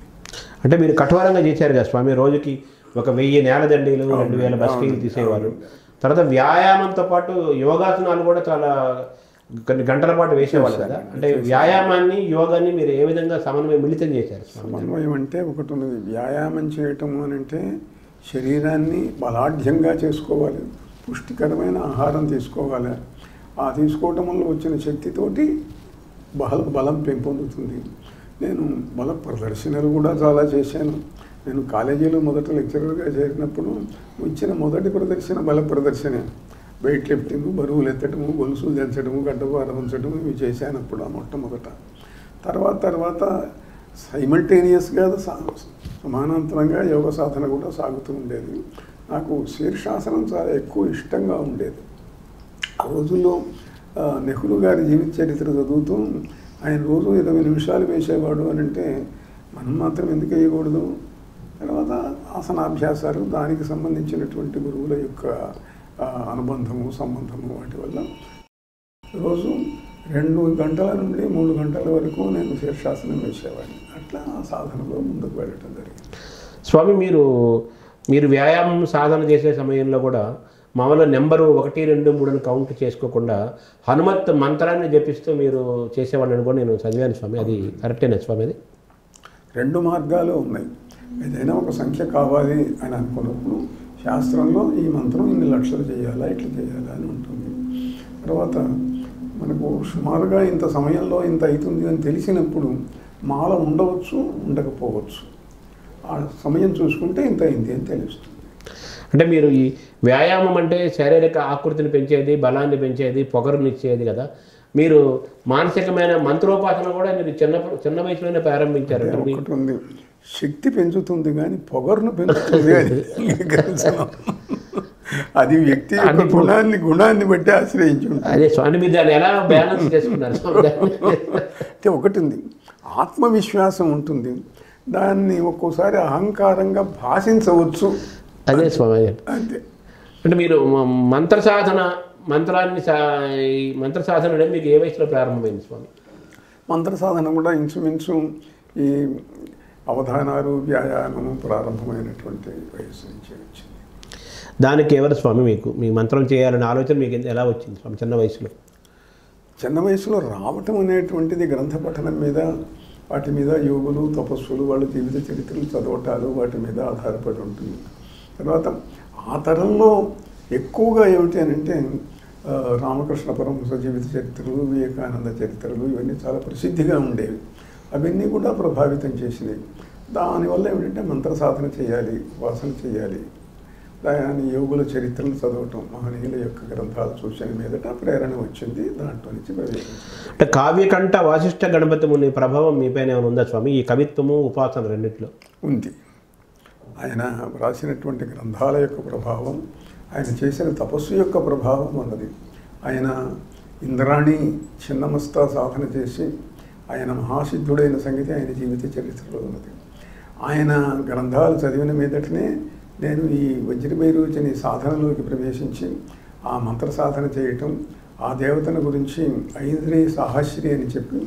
అంటే మీరు కఠోరంగా చేశారు కదా స్వామి, రోజుకి 1000 నేలదండీలు 2000 బస్కీలు తీసేవారు. తర్వాత వ్యాయామంతో పాటు యోగాసనాలు కూడా చాలా కొన్ని గంటల పాటు వేసేవాళ్ళు కదా. అంటే వ్యాయామాన్ని యోగాన్ని మీరు ఏ విధంగా మిళితం చేశారు?
సమన్వయం అంటే ఒకటి ఉన్నది. వ్యాయామం చేయటము అని అంటే శరీరాన్ని బలాఢ్యంగా చేసుకోవాలి, పుష్టికరమైన ఆహారం తీసుకోవాలి. ఆ తీసుకోవటం వల్ల వచ్చిన శక్తితోటి బలం పెంపొందుతుంది. నేను బల ప్రదర్శనలు కూడా చాలా చేశాను. నేను కాలేజీలో మొదట లెక్చరర్గా చేరినప్పుడు ఇచ్చిన మొదటి ప్రదర్శన బల ప్రదర్శనే. వెయిట్ లిఫ్టింగ్, బరువులు ఎత్తడము, గొలుసులు దించడము, గడ్డపార ఉంచడము, ఇవి చేశాను అప్పుడు మొట్టమొదట. తర్వాత సైమల్టేనియస్గా సమానాంతరంగా యోగ సాధన కూడా సాగుతూ ఉండేది. నాకు శీర్షాసనం చాలా ఎక్కువ ఇష్టంగా ఉండేది. ఆ రోజుల్లో నెహ్రూ గారి జీవిత చరిత్ర చదువుతూ ఆయన రోజు 20 నిమిషాలు వేసేవాడు అని అంటే మనం మాత్రం ఎందుకు వేయకూడదు? తర్వాత ఆసనాభ్యాసాలు, దానికి సంబంధించినటువంటి గురువుల యొక్క అనుబంధము, సంబంధము, వాటి వల్ల రోజు 2 గంటల నుండి 3 గంటల వరకు నేను శీర్షాసనం వేసేవాడిని. అట్లా ఆ సాధనలో ముందుకు వెళ్ళటం జరిగింది.
స్వామి మీరు వ్యాయామం సాధన చేసే సమయంలో కూడా మామూలుగా నెంబరు 1, 2, 3 కౌంట్ చేసుకోకుండా హనుమత్ మంత్రాన్ని జపిస్తూ మీరు చేసేవాడిని కూడా నేను చదివాను స్వామి. అది కరెక్టేనా స్వామి? అది
2 మార్గాలు ఉన్నాయి. ఏదైనా ఒక సంఖ్య కావాలి అని అనుకున్నప్పుడు శాస్త్రంలో ఈ మంత్రం ఇన్ని లక్షలు చేయాలా, ఇట్లా చేయాలా అని ఉంటుంది. తర్వాత మనకు సుమారుగా ఇంత సమయంలో ఇంత అవుతుంది అని తెలిసినప్పుడు మాల ఉండవచ్చు, ఉండకపోవచ్చు. ఆ సమయం చూసుకుంటే ఇంత అయింది అని తెలుస్తుంది.
అంటే మీరు ఈ వ్యాయామం అంటే శారీరక ఆకృతిని పెంచేది, బలాన్ని పెంచేది, పొగరునిచ్చేది కదా. మీరు మానసికమైన మంత్రోపాసన కూడా మీరు చిన్న వయసులోనే ప్రారంభించారు.
ఒకటి ఉంది, శక్తి పెంచుతుంది కానీ పొగరును పెంచుతుంది అని. అది వ్యక్తి గుణాన్ని బట్టి ఆశ్రయించి ఉంటుంది.
అదే స్వామి, మీరు దాన్ని ఎలా బ్యాలెన్స్ చేసుకున్నారు?
అంటే ఒకటి ఉంది, ఆత్మవిశ్వాసం ఉంటుంది, దాన్ని ఒక్కోసారి అహంకారంగా భాషించవచ్చు.
అదే స్వామి.
అంతే.
అంటే మీరు మంత్ర సాధన అనేది మీకు ఏ వయసులో ప్రారంభమైంది స్వామి?
మంత్ర సాధన కూడా ఇంచుమించు ఈ అవధానాలు, వ్యాయామము ప్రారంభమైనటువంటి వయసు నుంచి వచ్చింది.
దానికి ఎవరు స్వామి మీ మంత్రం చేయాలనే ఆలోచన మీకు ఎలా వచ్చింది స్వామి చిన్న వయసులో?
చిన్న వయసులో రావటం అనేటువంటిది గ్రంథ పఠనం మీద, వాటి మీద యోగులు, తపస్సులు, వాళ్ళ జీవిత చరిత్రలు చదవటాలు, వాటి మీద ఆధారపడి ఉంటుంది. తర్వాత ఆ తరంలో ఎక్కువగా ఏమిటి అని అంటే రామకృష్ణ పరమహంస జీవిత చరిత్రలు, వివేకానంద చరిత్రలు, ఇవన్నీ చాలా ప్రసిద్ధిగా ఉండేవి. అవన్నీ కూడా ప్రభావితం చేసినాయి. దానివల్ల ఏమిటంటే మంత్ర సాధన చేయాలి, వాసన చేయాలి, దాని యోగుల చరిత్రలు చదవటం, మహనీయుల యొక్క గ్రంథాలు చూసిన మీదట ప్రేరణ వచ్చింది. దాంట్లో నుంచి ప్రవేశించింది.
అంటే కావ్యకంఠ వాసిష్ఠ గణపతి ముని ప్రభావం మీపైన ఏమైనా ఉందా స్వామి? ఈ కవిత్వము, ఉపాసన రెండిట్లో
ఉంది. ఆయన రాసినటువంటి గ్రంథాల యొక్క ప్రభావం, ఆయన చేసిన తపస్సు యొక్క ప్రభావం అన్నది. ఆయన ఇంద్రాణి చిన్నమస్తా సాధన చేసి ఆయన మహాసిద్ధుడైన సంగతి ఆయన జీవిత చరిత్రలో ఉన్నది. ఆయన గ్రంథాలు చదివిన మీదటనే నేను ఈ వజ్రభైరోచని సాధనలోకి ప్రవేశించి ఆ మంత్ర సాధన చేయటం, ఆ దేవతను గురించి ఐంద్రియ సాహస్రి అని చెప్పి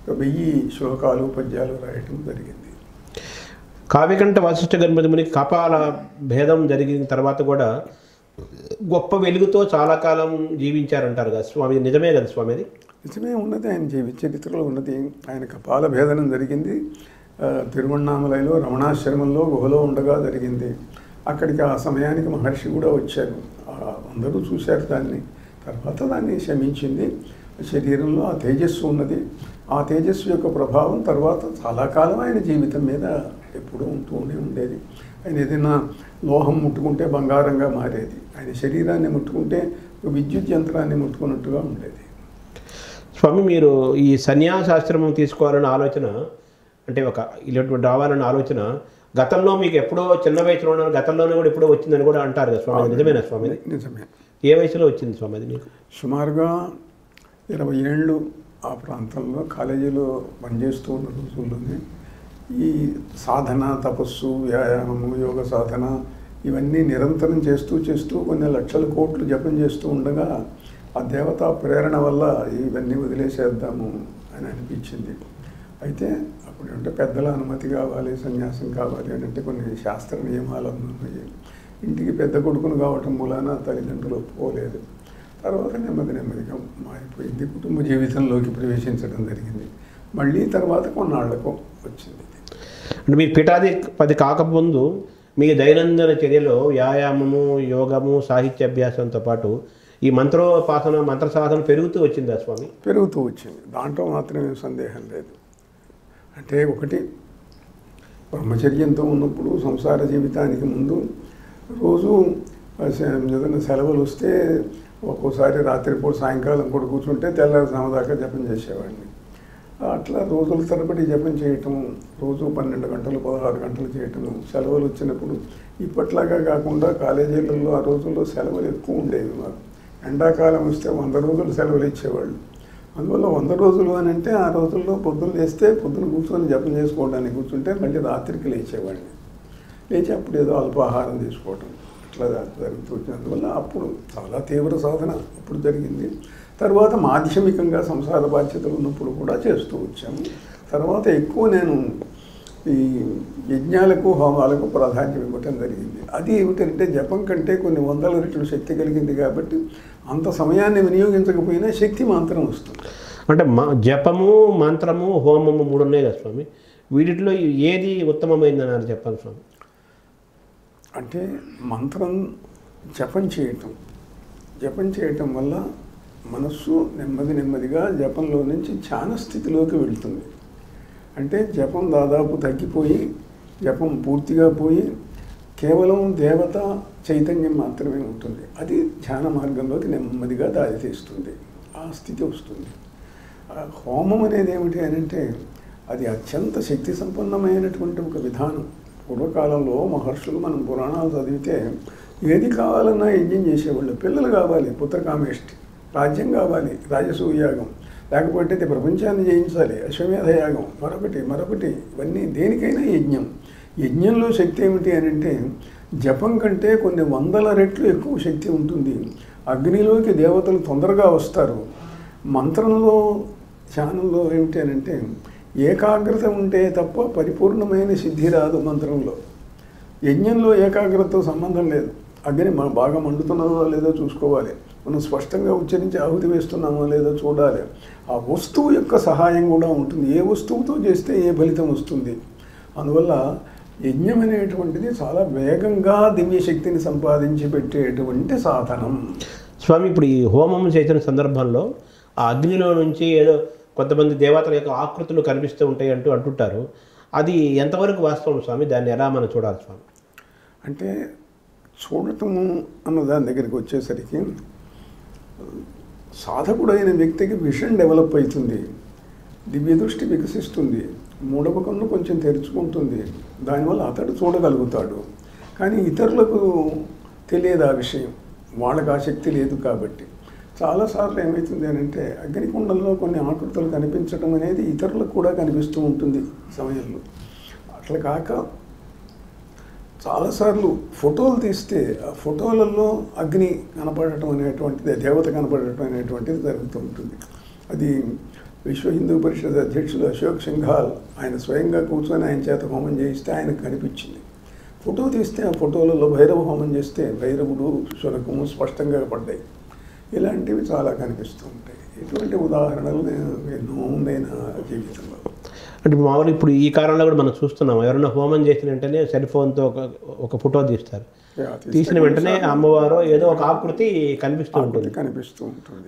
1000 శ్లోకాలు పద్యాలు రాయటం జరిగింది.
కావ్యకంఠ వాసిష్ఠ గణపతి మునికి కపాల భేదం జరిగిన తర్వాత కూడా గొప్ప వెలుగుతో చాలా కాలం జీవించారంటారు కదా స్వామి, నిజమే కదా స్వామి? అది
నిజమే ఉన్నది, ఆయన జీవిత చరిత్రలో ఉన్నది. ఆయన కపాల భేదనం జరిగింది తిరువణ్ణామలలో రమణాశ్రమంలో గుహలో ఉండగా జరిగింది. అక్కడికి ఆ సమయానికి మహర్షి కూడా వచ్చారు, అందరూ చూశారు దాన్ని. తర్వాత దాన్ని శమించింది. శరీరంలో ఆ తేజస్సు ఉన్నది. ఆ తేజస్సు యొక్క ప్రభావం తర్వాత చాలా కాలం ఆయన జీవితం మీద ఎప్పుడూ ఉంటూనే ఉండేది. ఆయన ఏదైనా లోహం ముట్టుకుంటే బంగారంగా మారేది, ఆయన శరీరాన్ని ముట్టుకుంటే విద్యుత్ యంత్రాన్ని ముట్టుకున్నట్టుగా ఉండేది.
స్వామి, మీరు ఈ సన్యాసాశ్రమం తీసుకోవాలన్న ఆలోచన, అంటే ఒక ఇలాంటి రావాలన్న ఆలోచన గతంలో మీకు ఎప్పుడో చిన్న వయసులో గతంలోనే కూడా ఎప్పుడో వచ్చిందని కూడా అంటారు కదా స్వామి, నిజమేనా స్వామి?
నిజమే.
ఏ వయసులో వచ్చింది స్వామి అది మీకు?
సుమారుగా 20 ఏళ్ళు ఆ ప్రాంతంలో కాలేజీలో పనిచేస్తూ ఉన్న రోజుల్లోనే ఈ సాధన, తపస్సు, వ్యాయామము, యోగ సాధన ఇవన్నీ నిరంతరం చేస్తూ కొన్ని లక్షల కోట్లు జపం చేస్తూ ఉండగా ఆ దేవతా ప్రేరణ వల్ల ఇవన్నీ వదిలేసేద్దాము అని అనిపించింది. అయితే అప్పుడంటే పెద్దల అనుమతి కావాలి, సన్యాసం కావాలి అని అంటే కొన్ని శాస్త్ర నియమాలు ఉన్నాయి. ఇంటికి పెద్ద కొడుకును కావటం మూలాన తల్లిదండ్రులు ఒప్పుకోలేదు. తర్వాత నెమ్మదిగా మారిపోయింది, కుటుంబ జీవితంలోకి ప్రవేశించడం జరిగింది. మళ్ళీ తర్వాత కొన్నాళ్లకు వచ్చింది.
అంటే మీరు పీఠాధిపతి కాకముందు మీ దైనందిన చర్యలో వ్యాయామము, యోగము, సాహిత్య అభ్యాసంతో పాటు ఈ మంత్రోపాసన, మంత్ర సాధన పెరుగుతూ వచ్చిందా స్వామి?
పెరుగుతూ వచ్చింది, దాంట్లో మాత్రమే సందేహం లేదు. అంటే ఒకటి, బ్రహ్మచర్యంతో ఉన్నప్పుడు సంసార జీవితానికి ముందు రోజు ఏదైనా సెలవులు వస్తే ఒక్కోసారి రాత్రిపూట సాయంకాలం కూడా కూర్చుంటే తెల్లారుజాము దాకా జపం చేసేవాడిని. అట్లా రోజుల తరబడి జపం చేయటం, రోజు 12 గంటలు 16 గంటలు చేయటము. సెలవులు వచ్చినప్పుడు ఇప్పట్లాగా కాకుండా కాలేజీలలో ఆ రోజుల్లో సెలవులు ఎక్కువ ఉండేవి. మాకు ఎండాకాలం వస్తే 100 రోజులు సెలవులు ఇచ్చేవాళ్ళు. అందువల్ల 100 రోజులు అని అంటే ఆ రోజుల్లో పొద్దున్న లేస్తే పొద్దున కూర్చొని జపం చేసుకోవడానికి కూర్చుంటే మళ్ళీ రాత్రికి లేచేవాడిని. లేచి అప్పుడు ఏదో అల్పాహారం తీసుకోవటం ఇట్లా జరుగుతూ వచ్చింది. అందువల్ల అప్పుడు చాలా తీవ్ర సాధన అప్పుడు జరిగింది. తర్వాత మాధ్యమికంగా సంసార బాధ్యతలు ఉన్నప్పుడు కూడా చేస్తూ వచ్చాము. తర్వాత ఎక్కువ నేను ఈ యజ్ఞాలకు, హోమాలకు ప్రాధాన్యం ఇవ్వటం జరిగింది. అది ఏమిటంటే జపం కంటే కొన్ని 100 రెట్లు శక్తి కలిగింది కాబట్టి అంత సమయాన్ని వినియోగించకపోయినా శక్తి మాత్రం వస్తుంది.
అంటే జపము, మంత్రము, హోమము 3 ఉన్నాయి కదా స్వామి, వీటిలో ఏది ఉత్తమమైందని అని చెప్పాలి స్వామి?
అంటే మంత్రం జపం చేయటం వల్ల మనస్సు నెమ్మదిగా జపంలో నుంచి ధ్యాన స్థితిలోకి వెళ్తుంది. అంటే జపం దాదాపు తగ్గిపోయి, జపం పూర్తిగా పోయి కేవలం దేవత చైతన్యం మాత్రమే ఉంటుంది. అది ధ్యాన మార్గంలోకి నెమ్మదిగా దారితీస్తుంది, ఆ స్థితి వస్తుంది. హోమం అనేది ఏమిటి అని అంటే అది అత్యంత శక్తి సంపన్నమైనటువంటి ఒక విధానం. పూర్వకాలంలో మహర్షులు, మనం పురాణాలు చదివితే ఏది కావాలన్నా యజ్ఞం చేసేవాళ్ళు. పిల్లలు కావాలి, పుత్రకామేష్టి, రాజ్యం కావాలి, రాజసూయాగం, లేకపోతే ప్రపంచాన్ని జయించాలి, అశ్వమేధ యాగం, మరొకటి ఇవన్నీ దేనికైనా యజ్ఞం. యజ్ఞంలో శక్తి ఏమిటి అని అంటే జపం కంటే కొన్ని 100 రెట్లు ఎక్కువ శక్తి ఉంటుంది. అగ్నిలోకి దేవతలు తొందరగా వస్తారు. మంత్రంలో, ధ్యానంలో ఏమిటి అని అంటే ఏకాగ్రత ఉంటే తప్ప పరిపూర్ణమైన సిద్ధి రాదు మంత్రంలో. యజ్ఞంలో ఏకాగ్రతతో సంబంధం లేదు. అగ్ని బాగా మండుతున్నదో లేదో చూసుకోవాలి, మనం స్పష్టంగా ఉచ్చరించి ఆహుతి వేస్తున్నామో లేదో చూడాలి. ఆ వస్తువు యొక్క సహాయం కూడా ఉంటుంది. ఏ వస్తువుతో చేస్తే ఏ ఫలితం వస్తుంది. అందువల్ల యజ్ఞం అనేటువంటిది చాలా వేగంగా దివ్య శక్తిని సంపాదించి పెట్టేటువంటి సాధనం.
స్వామి, ఇప్పుడు ఈ హోమం చేసిన సందర్భంలో ఆ అగ్నిలో నుంచి ఏదో కొంతమంది దేవతల యొక్క ఆకృతులు కనిపిస్తూ ఉంటాయి అంటుంటారు. అది ఎంతవరకు వాస్తవం స్వామి? దాన్ని ఎలా మనం చూడాలి స్వామి?
అంటే చూడటము అన్న దాని దగ్గరికి వచ్చేసరికి సాధకుడైన వ్యక్తికి విషన్ డెవలప్ అవుతుంది, దివ్య దృష్టి వికసిస్తుంది, మూడవ కన్ను కొంచెం తెరుచుకుంటుంది. దానివల్ల అతడు చూడగలుగుతాడు. కానీ ఇతరులకు తెలియదు ఆ విషయం, వాళ్ళకి ఆ శక్తి లేదు కాబట్టి. చాలాసార్లు ఏమవుతుంది అని అంటే అగ్నికుండంలో కొన్ని ఆకృతులు కనిపించడం అనేది ఇతరులకు కూడా కనిపిస్తూ ఉంటుంది సమయంలో. అట్లా కాక చాలాసార్లు ఫోటోలు తీస్తే ఆ ఫోటోలలో అగ్ని కనపడటం అనేటువంటిది, దేవత కనపడటం అనేటువంటిది జరుగుతూ ఉంటుంది. అది విశ్వ హిందూ పరిషత్ అధ్యక్షుడు అశోక్ సింఘాల్ ఆయన స్వయంగా కూర్చొని ఆయన చేత హోమం చేయిస్తే ఆయనకు కనిపించింది. ఫోటో తీస్తే ఆ ఫోటోలలో భైరవ హోమం చేస్తే భైరవుడు శునకము స్పష్టంగా పడ్డాయి. ఇలాంటివి చాలా కనిపిస్తూ ఉంటాయి. ఇటువంటి ఉదాహరణలు నేను ఎన్నో ఉన్నాయి నా జీవితంలో.
అంటే మామూలు ఇప్పుడు ఈ కాలంలో కూడా మనం చూస్తున్నాం, ఎవరైనా హోమం చేసిన వెంటనే సెల్ ఫోన్తో ఒక ఫోటో తీస్తారు. తీసిన వెంటనే అమ్మవారు ఏదో ఒక ఆకృతి కనిపిస్తూ ఉంటుంది.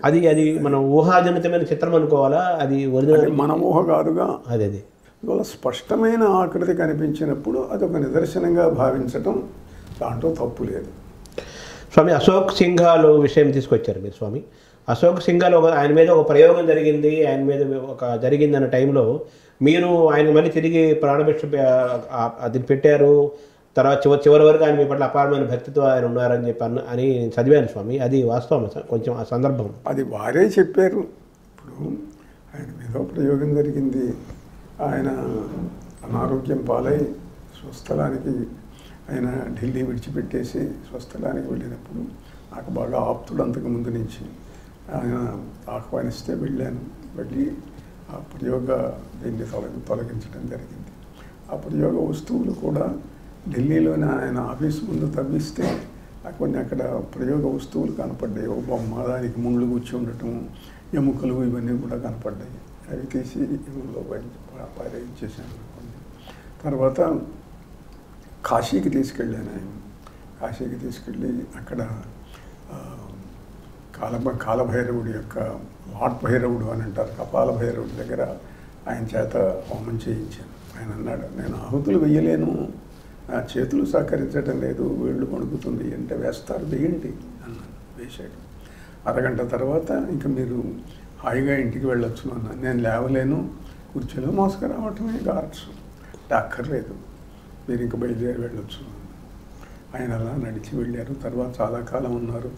అది అది మనం ఊహాజనితమైన చిత్రం అనుకోవాలా? అది ఒరిజినల్
మన ఊహ కాదుగా.
అదే
ఇవాళ స్పష్టమైన ఆకృతి కనిపించినప్పుడు అదొక నిదర్శనంగా భావించటం దాంట్లో తప్పు లేదు.
స్వామి, అశోక్ సింఘాల్ విషయం తీసుకొచ్చారు మీరు స్వామి. అశోక్ సింఘాల్ ఆయన మీద ఒక ప్రయోగం జరిగింది, ఆయన మీద జరిగిందన్న టైంలో మీరు ఆయన మళ్ళీ తిరిగి ప్రాణభిక్ష అది పెట్టారు. తర్వాత చివరి వరకు ఆయన మీ పట్ల అపారమైన భక్తితో ఆయన ఉన్నారని చెప్పి అని చదివాను స్వామి. అది వాస్తవం కొంచెం ఆ సందర్భం?
అది వారే చెప్పారు. ఇప్పుడు ఆయన మీద ప్రయోగం జరిగింది. ఆయన అనారోగ్యం పాలై స్వస్థలానికి ఆయన ఢిల్లీ విడిచిపెట్టేసి స్వస్థలానికి వెళ్ళినప్పుడు నాకు బాగా ఆప్తుడు అంతకు ముందు నుంచి ఆయన ఆహ్వానిస్తే వెళ్ళాను. వెళ్ళి ఆ ప్రయోగ దీన్ని తొలగించడం జరిగింది. ఆ ప్రయోగ వస్తువులు కూడా ఢిల్లీలోనే ఆయన ఆఫీస్ ముందు తవ్విస్తే కొన్ని అక్కడ ప్రయోగ వస్తువులు కనపడ్డాయి. ఒక బొమ్మ, దానికి ముళ్ళు గుచ్చి ఉండటం, ఎముకలు ఇవన్నీ కూడా కనపడ్డాయి. అవి తీసి ఎముకలో పారేయించేసాను అనుకోండి. తర్వాత కాశీకి తీసుకెళ్ళాను. ఆయన కాశీకి తీసుకెళ్ళి అక్కడ కాలభైరవుడి యొక్క లాట్ భైరవుడు అని అంటారు, కపాల భైరవుడి దగ్గర ఆయన చేత హోమం చేయించాను. ఆయన అన్నాడు, నేను ఆహుతులు వెయ్యలేను, నా చేతులు సహకరించడం లేదు, వేళ్ళు వణుకుతుంది అంటే వేస్తారు, వేయండి అన్నాను. వేశాడు. అరగంట తర్వాత ఇంకా మీరు హాయిగా ఇంటికి వెళ్ళొచ్చు అన్నాను. నేను లేవలేను, కుర్చీలో మోసుకురావటమే గార్డ్స్, అక్కర్లేదు, మీరు ఇంకా బయలుదేరి వెళ్ళొచ్చు. ఆయన అలా నడిచి వెళ్ళారు. తర్వాత చాలా కాలం ఉన్నారు.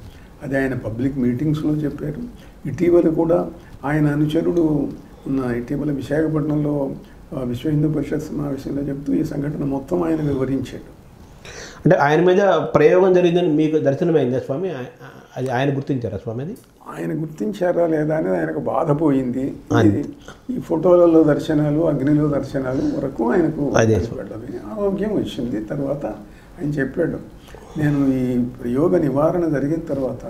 అది ఆయన పబ్లిక్ మీటింగ్స్లో చెప్పారు. ఇటీవల కూడా ఆయన అనుచరుడు ఇటీవల విశాఖపట్నంలో విశ్వ హిందూ పరిషత్ సమావేశంలో చెప్తూ ఈ సంఘటన మొత్తం ఆయన వివరించాడు.
అంటే ఆయన మీద ప్రయోగం జరిగిందని మీకు దర్శనమైందా స్వామి? అది ఆయన గుర్తించారా స్వామి? అది
ఆయన గుర్తించారా లేదా అనేది ఆయనకు బాధపోయింది. ఈ ఫోటోలలో దర్శనాలు, అగ్నిలో దర్శనాలు వరకు ఆయనకు ఆరోగ్యం వచ్చింది. తర్వాత ఆయన చెప్పాడు, నేను ఈ ప్రయోగ నివారణ జరిగిన తర్వాత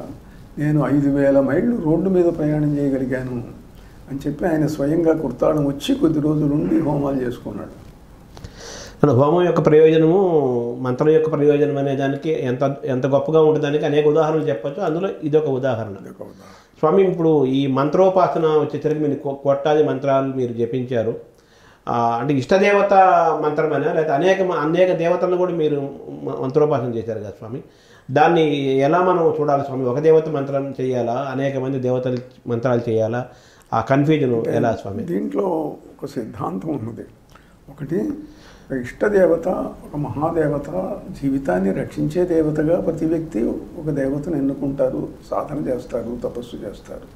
నేను 5,000 మైళ్ళు రోడ్డు మీద ప్రయాణం చేయగలిగాను అని చెప్పి ఆయన స్వయంగా కుర్తాళం వచ్చి కొద్ది రోజుల నుండి హోమాలు చేసుకున్నాడు.
హోమం యొక్క ప్రయోజనము, మంత్రం యొక్క ప్రయోజనం అనే దానికి ఎంత గొప్పగా ఉండడానికి అనేక ఉదాహరణలు చెప్పచ్చు. అందులో ఇదొక ఉదాహరణ. స్వామి, ఇప్పుడు ఈ మంత్రోపాసన వచ్చేసరికి మీరు కోట్లాది మంత్రాలు మీరు జపించారు. అంటే ఇష్టదేవత మంత్రమైనా లేదా అనేక దేవతలను కూడా మీరు మంత్రోపాసన చేశారు కదా స్వామి. దాన్ని ఎలా మనం చూడాలి స్వామి? ఒక దేవత మంత్రం చేయాలా, అనేక మంది దేవతలు మంత్రాలు చేయాలా? ఆ కన్ఫ్యూజన్ ఎలా స్వామి?
దీంట్లో ఒక సిద్ధాంతం ఉన్నది. ఒకటి, ఇష్టదేవత ఒక మహాదేవత, జీవితాన్ని రక్షించే దేవతగా ప్రతి వ్యక్తి ఒక దేవతను ఎన్నుకుంటారు, సాధన చేస్తారు, తపస్సు చేస్తారు.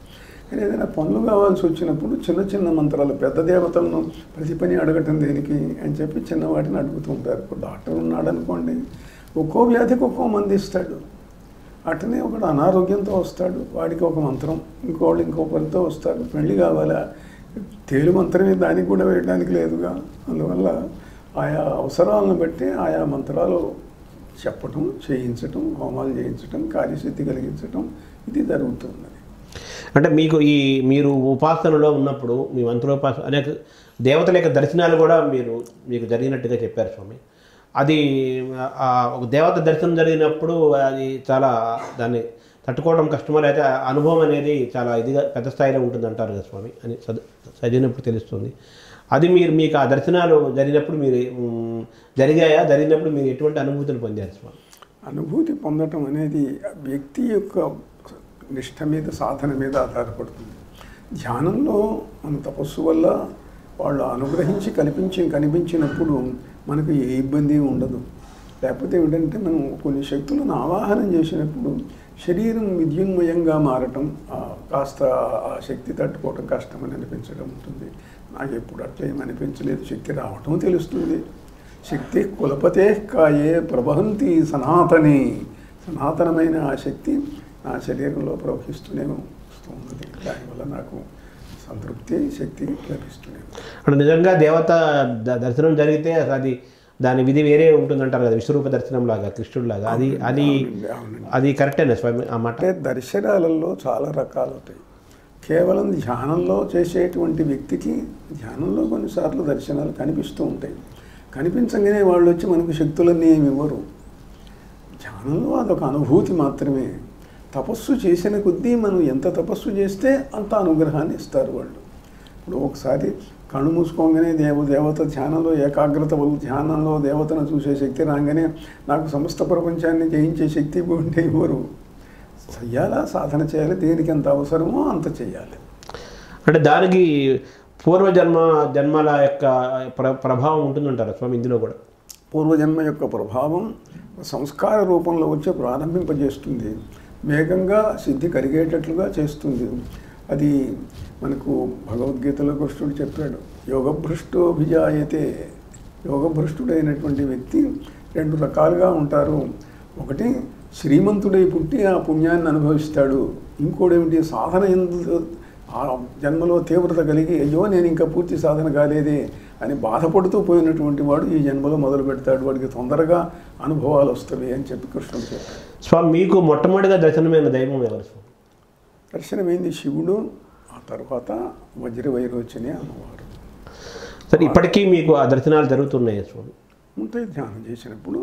కానీ ఏదైనా పనులు కావాల్సి వచ్చినప్పుడు చిన్న చిన్న మంత్రాలు, పెద్ద దేవతలను ప్రతి పని అడగటం దేనికి అని చెప్పి చిన్నవాటిని అడుగుతూ ఉంటారు. ఇప్పుడు డాక్టర్ ఉన్నాడు అనుకోండి, ఒక్కో వ్యాధికి ఒక్కో మంది ఇస్తాడు. అట్లనే ఒకడు అనారోగ్యంతో వస్తాడు, వాడికి ఒక మంత్రం, ఇంకోళ్ళు ఇంకో పనితో వస్తారు. పెళ్లి కావాలా, తేలు మంత్రమే దానికి కూడా వేయడానికి లేదుగా. అందువల్ల ఆయా అవసరాలను బట్టి ఆయా మంత్రాలు చెప్పటం, చేయించటం, హోమాలు చేయించటం, కార్యసిద్ధి కలిగించటం ఇది జరుగుతున్నది.
అంటే మీరు ఉపాసనలో ఉన్నప్పుడు మీ మంత్రోపాసన అనేక దేవతల యొక్క దర్శనాలు కూడా మీకు జరిగినట్టుగా చెప్పారు స్వామి. అది ఒక దేవత దర్శనం జరిగినప్పుడు అది చాలా దాన్ని తట్టుకోవడం కష్టమో, అయితే అనుభవం అనేది చాలా ఇదిగా పెద్ద స్థాయిలో ఉంటుంది అంటారు కదా స్వామి అని చదివినప్పుడు తెలుస్తుంది. అది మీకు ఆ దర్శనాలు జరిగినప్పుడు జరిగినప్పుడు మీరు ఎటువంటి అనుభూతిని పొందారు స్వామి?
అనుభూతి పొందటం అనేది వ్యక్తి యొక్క నిష్ఠ మీద, సాధన మీద ఆధారపడుతుంది. ధ్యానంలో మన తపస్సు వల్ల వాళ్ళు అనుగ్రహించి కనిపించినప్పుడు మనకు ఏ ఇబ్బంది ఉండదు. లేకపోతే ఏమిటంటే మనం కొన్ని శక్తులను ఆవాహనం చేసినప్పుడు శరీరం విద్యున్మయంగా మారటం, కాస్త ఆ శక్తి తట్టుకోవటం కష్టమని అనిపించడం ఉంటుంది. నాకు ఎప్పుడు అట్లా ఏమి అనిపించలేదు. శక్తి రావటం తెలుస్తుంది. శక్తి కులపతే కాయే ప్రభవంతి సనాతని, సనాతనమైన ఆ శక్తి నా శరీరంలో ప్రవహిస్తూనే వస్తూ ఉన్నది. దానివల్ల నాకు సంతృప్తి, శక్తి లభిస్తూనే.
అంటే నిజంగా దేవత దర్శనం జరిగితే అది దాని విధి వేరే ఉంటుందంటారు కదా, విశ్వరూప దర్శనం లాగా, కృష్ణుడిలాగా. అది అది అది కరెక్టేనా స్వామి ఆ మాట?
అంటే దర్శనాలలో చాలా రకాలు ఉంటాయి. కేవలం ధ్యానంలో చేసేటువంటి వ్యక్తికి ధ్యానంలో కొన్నిసార్లు దర్శనాలు కనిపిస్తూ ఉంటాయి. కనిపించగానే వాళ్ళు వచ్చి మనకు శక్తులన్నీ ఏమి ఇవ్వరు. ధ్యానంలో అదొక అనుభూతి మాత్రమే. తపస్సు చేసిన కొద్దీ మనం ఎంత తపస్సు చేస్తే అంత అనుగ్రహాన్ని ఇస్తారు వాళ్ళు. ఇప్పుడు ఒకసారి కళ్ళు మూసుకోగానే దేవత ధ్యానంలో ఏకాగ్రత వల్ల ధ్యానంలో దేవతను చూసే శక్తి రాగానే నాకు సమస్త ప్రపంచాన్ని జయించే శక్తి ఉంటే ఇవ్వరు. చెయ్యాలా, సాధన చేయాలి, దేనికి ఎంత అవసరమో అంత చేయాలి.
అంటే దానికి జన్మల యొక్క ప్రభావం ఉంటుందంటారు స్వామి ఇందులో కూడా?
పూర్వజన్మ యొక్క ప్రభావం సంస్కార రూపంలో వచ్చి ప్రారంభింపజేస్తుంది. వేగంగా సిద్ధి కలిగేటట్లుగా చేస్తుంది. అది మనకు భగవద్గీతలో కృష్ణుడు చెప్పాడు, యోగభ్రష్టోభిజాయతే. యోగభ్రష్టుడైనటువంటి వ్యక్తి రెండు రకాలుగా ఉంటారు. ఒకటి శ్రీమంతుడై పుట్టి ఆ పుణ్యాన్ని అనుభవిస్తాడు. ఇంకోటేమిటి, సాధన ఆ జన్మలో తీవ్రత కలిగి అయ్యో నేను ఇంకా పూర్తి సాధన కాలేదే అని బాధపడుతూ పోయినటువంటి వాడు ఈ జన్మలో మొదలు పెడతాడు. వాడికి తొందరగా అనుభవాలు వస్తాయి అని చెప్పి కృష్ణుడు చెప్పాడు.
స్వామి మీకు మొట్టమొదటిగా దర్శనమైన దైవం ఎవరు స్వామి?
దర్శనమైంది శివుడు, ఆ తర్వాత వజ్రవైరోచని అమ్మవారు.
సరే, ఇప్పటికీ మీకు ఆ దర్శనాలు జరుగుతున్నాయి స్వామి?
ఉంటాయి. ధ్యానం చేసినప్పుడు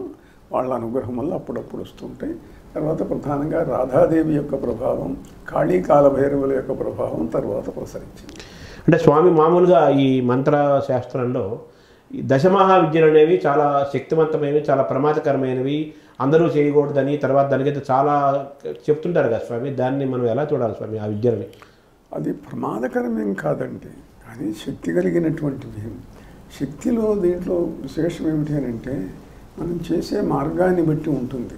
వాళ్ళ అనుగ్రహం వల్ల అప్పుడప్పుడు వస్తుంటాయి. తర్వాత ప్రధానంగా రాధాదేవి యొక్క ప్రభావం, కాళీ కాలభైరవుల యొక్క ప్రభావం తర్వాత ప్రసరించింది.
అంటే స్వామి మామూలుగా ఈ మంత్ర శాస్త్రంలో ఈ దశమహావిద్యలు అనేవి చాలా శక్తివంతమైనవి, చాలా ప్రమాదకరమైనవి, అందరూ చేయకూడదని, తర్వాత దానికైతే చాలా చెప్తుంటారు కదా స్వామి. దాన్ని మనం ఎలా చూడాలి స్వామి ఆ విద్యలని?
అది ప్రమాదకరమేం కాదండి, కానీ శక్తి కలిగినటువంటివి. శక్తిలో దీంట్లో విశేషం ఏమిటి అని అంటే మనం చేసే మార్గాన్ని బట్టి ఉంటుంది.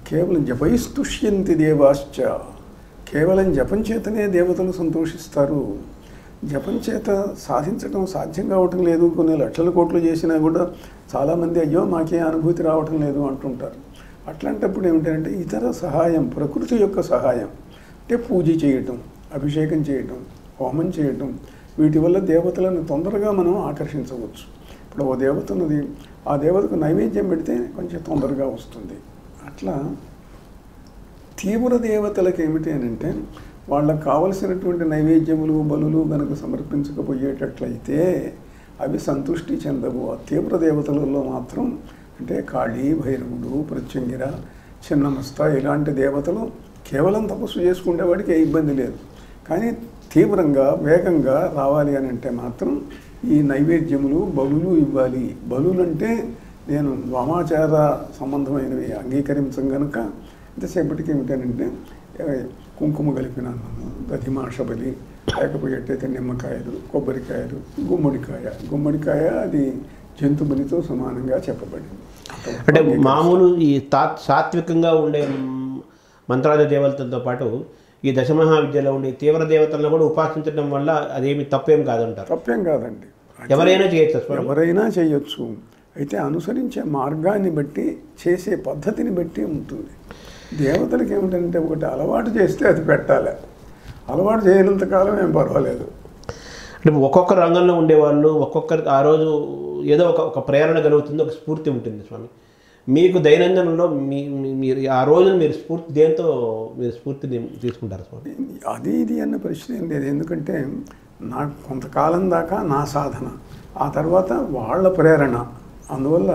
కేవలం జపైస్తుష్యంతి దేవాశ్చ, కేవలం జపం చేతనే దేవతలు సంతోషిస్తారు. జపం చేత సాధించడం సాధ్యం కావటం లేదు. కొన్ని లక్షల కోట్లు చేసినా కూడా చాలామంది అయ్యో మాకే అనుభూతి రావటం లేదు అంటుంటారు. అట్లాంటప్పుడు ఏమిటంటే ఇతర సహాయం, ప్రకృతి యొక్క సహాయం, అంటే పూజ చేయటం, అభిషేకం చేయటం, హోమం చేయటం, వీటి వల్ల దేవతలను తొందరగా మనం ఆకర్షించవచ్చు. ఇప్పుడు ఓ దేవత ఉన్నది, ఆ దేవతకు నైవేద్యం పెడితే కొంచెం తొందరగా వస్తుంది. అట్లా తీవ్ర దేవతలకు ఏమిటి అని అంటే వాళ్ళకు కావలసినటువంటి నైవేద్యములు, బలులు కనుక సమర్పించకపోయేటట్లయితే అవి సంతృష్టి చెందవు. ఆ తీవ్ర దేవతలలో మాత్రం అంటే కాళీ, భైరవుడు, ప్రత్యంగిర, చిన్నమస్త ఇలాంటి దేవతలు కేవలం తపస్సు చేసుకునేవాడికి ఏ ఇబ్బంది లేదు. కానీ తీవ్రంగా వేగంగా రావాలి అని అంటే మాత్రం ఈ నైవేద్యములు, బలులు ఇవ్వాలి. బలులంటే నేను వామాచార సంబంధమైనవి అంగీకరించం కనుక ఇంతసేపటికి ఏమిటనంటే కుంకుమ కలిపిన అన్నము, దధిమాష బలి, లేకపోయేటైతే నిమ్మకాయలు, కొబ్బరికాయలు, గుమ్మడికాయ అది జంతు బలితో సమానంగా చెప్పబడింది.
అంటే మామూలు ఈ సాత్వికంగా ఉండే మంత్రాది దేవతలతో పాటు ఈ దశమహావిద్యలో ఉండే తీవ్ర దేవతలను కూడా ఉపాసించడం వల్ల అదేమి తప్పేం కాదంటారు?
తప్పేం కాదండి,
ఎవరైనా చేయొచ్చు.
ఎవరైనా చేయొచ్చు. అయితే అనుసరించే మార్గాన్ని బట్టి, చేసే పద్ధతిని బట్టి ఉంటుంది. దేవతలకి ఏమిటంటే ఒకటి అలవాటు చేస్తే అది పెట్టాలి, అలవాటు చేయనంతకాలం ఏం పర్వాలేదు.
అంటే ఒక్కొక్క రంగంలో ఉండేవాళ్ళు ఒక్కొక్కరికి ఆ రోజు ఏదో ఒక ప్రేరణ కలుగుతుంది, ఒక స్ఫూర్తి ఉంటుంది స్వామి. మీకు దైనందినంలో మీరు ఆ రోజున మీరు దేంతో మీరు స్ఫూర్తిని తీసుకుంటారు స్వామి?
అది ఇది అన్న ప్రశ్న ఏం లేదు. ఎందుకంటే నాకు కొంతకాలం దాకా నా సాధన, ఆ తర్వాత వాళ్ళ ప్రేరణ. అందువల్ల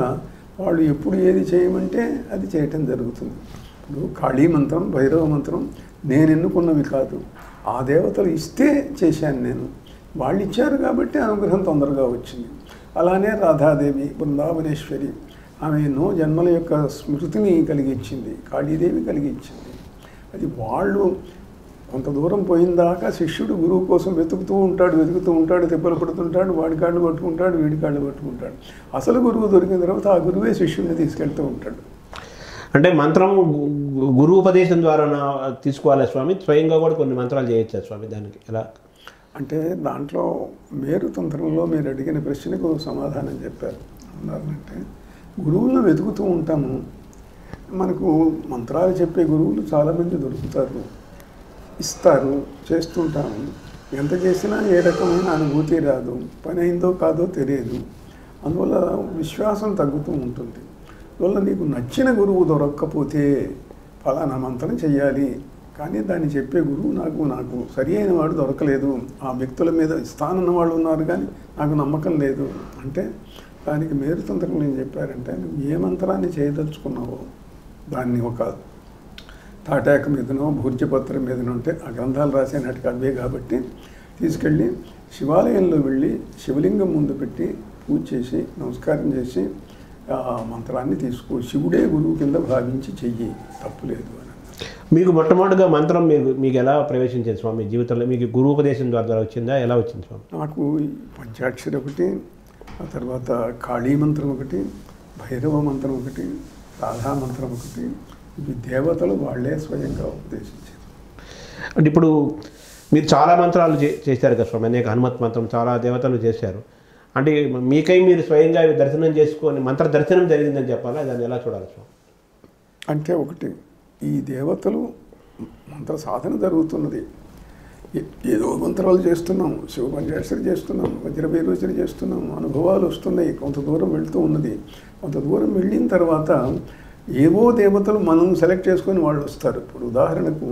వాళ్ళు ఎప్పుడు ఏది చేయమంటే అది చేయటం జరుగుతుంది. ఇప్పుడు కాళీ మంత్రం, భైరవ మంత్రం నేను ఎన్నుకున్నవి కాదు, ఆ దేవతలు ఇస్తే చేశాను నేను. వాళ్ళు ఇచ్చారు కాబట్టి అనుగ్రహం తొందరగా వచ్చింది. అలానే రాధాదేవి, బృందావనేశ్వరి, ఆమె ఎన్నో జన్మల యొక్క స్మృతిని కలిగించింది, కాళీదేవి కలిగించింది. అది వాళ్ళు కొంత దూరం పోయిన దాకా శిష్యుడు గురువు కోసం వెతుకుతూ ఉంటాడు, తిప్పలు పడుతుంటాడు, వాడి కాళ్ళు పట్టుకుంటాడు, వీడి కాళ్ళు పట్టుకుంటాడు. అసలు గురువు దొరికిన తర్వాత ఆ గురువే శిష్యుడిని తీసుకెళ్తూ ఉంటాడు.
అంటే మంత్రం గురువు ఉపదేశం ద్వారా తీసుకోవాలి స్వామి, స్వయంగా కూడా కొన్ని మంత్రాలు చేయొచ్చా స్వామి, దానికి ఎలా?
అంటే దాంట్లో మేరు తంత్రంలో మీరు అడిగిన ప్రశ్నకు సమాధానం చెప్పారు. అంటే గురువులను వెతుకుతూ ఉంటాము, మనకు మంత్రాలు చెప్పే గురువులు చాలామంది దొరుకుతారు, ఇస్తారు, చేస్తుంటాము. ఎంత చేసినా ఏ రకమైన అనుభూతి రాదు, పని అయిందో కాదో తెలియదు. అందువల్ల విశ్వాసం తగ్గుతూ ఉంటుంది. అందువల్ల నీకు నచ్చిన గురువు దొరక్కపోతే ఫలానా మంత్రం చెయ్యాలి, కానీ దాన్ని చెప్పే గురువు నాకు సరి అయిన వాడు దొరకలేదు, ఆ వ్యక్తుల మీద ఇస్తానన్న వాళ్ళు ఉన్నారు కానీ నాకు నమ్మకం లేదు అంటే దానికి మేరుతంత్రం నేను చెప్పారంటే నువ్వు ఏ మంత్రాన్ని చేయదలుచుకున్నావో దాన్ని ఒక తాటాక మీదనో భూర్జపత్రం మీదనో ఉంటే ఆ గ్రంథాలు రాసే నాటికి అవే కాబట్టి తీసుకెళ్ళి శివాలయంలో వెళ్ళి శివలింగం ముందు పెట్టి పూజ చేసి నమస్కారం చేసి ఆ మంత్రాన్ని తీసుకో, శివుడే గురువు కింద భావించి చెయ్యి, తప్పులేదు అని.
మీకు మొట్టమొదటిగా మంత్రం మీకు ఎలా ప్రవేశించింది స్వామి జీవితంలో? మీకు గురువుపదేశం ద్వారా వచ్చిందా, ఎలా వచ్చింది స్వామి?
నాకు పంచాక్షరి ఒకటి, ఆ తర్వాత కాళీ మంత్రం ఒకటి, భైరవ మంత్రం ఒకటి, రాధా మంత్రం ఒకటి, ఇవి దేవతలు వాళ్ళే స్వయంగా ఉపదేశించారు.
అంటే ఇప్పుడు మీరు చాలా మంత్రాలు చేశారు కదా స్వామి, అనేక హనుమత్ మంత్రం చాలా దేవతలు చేశారు. అంటే మీకై మీరు స్వయంగా దర్శనం చేసుకొని మంత్ర దర్శనం జరిగిందని చెప్పాలా, దాన్ని ఎలా చూడాలి స్వామి?
అంటే ఒకటి, ఈ దేవతలు మంత్ర సాధన జరుగుతున్నది, ఏదో మంత్రాలు చేస్తున్నాం, శివ పంచాక్షరి చేస్తున్నాం, వజ్రభైరోచరి చేస్తున్నాం, అనుభవాలు వస్తున్నాయి, కొంత దూరం వెళ్తూ ఉన్నది. కొంత దూరం వెళ్ళిన తర్వాత ఏవో దేవతలు మనం సెలెక్ట్ చేసుకొని వాళ్ళు వస్తారు. ఇప్పుడు ఉదాహరణకు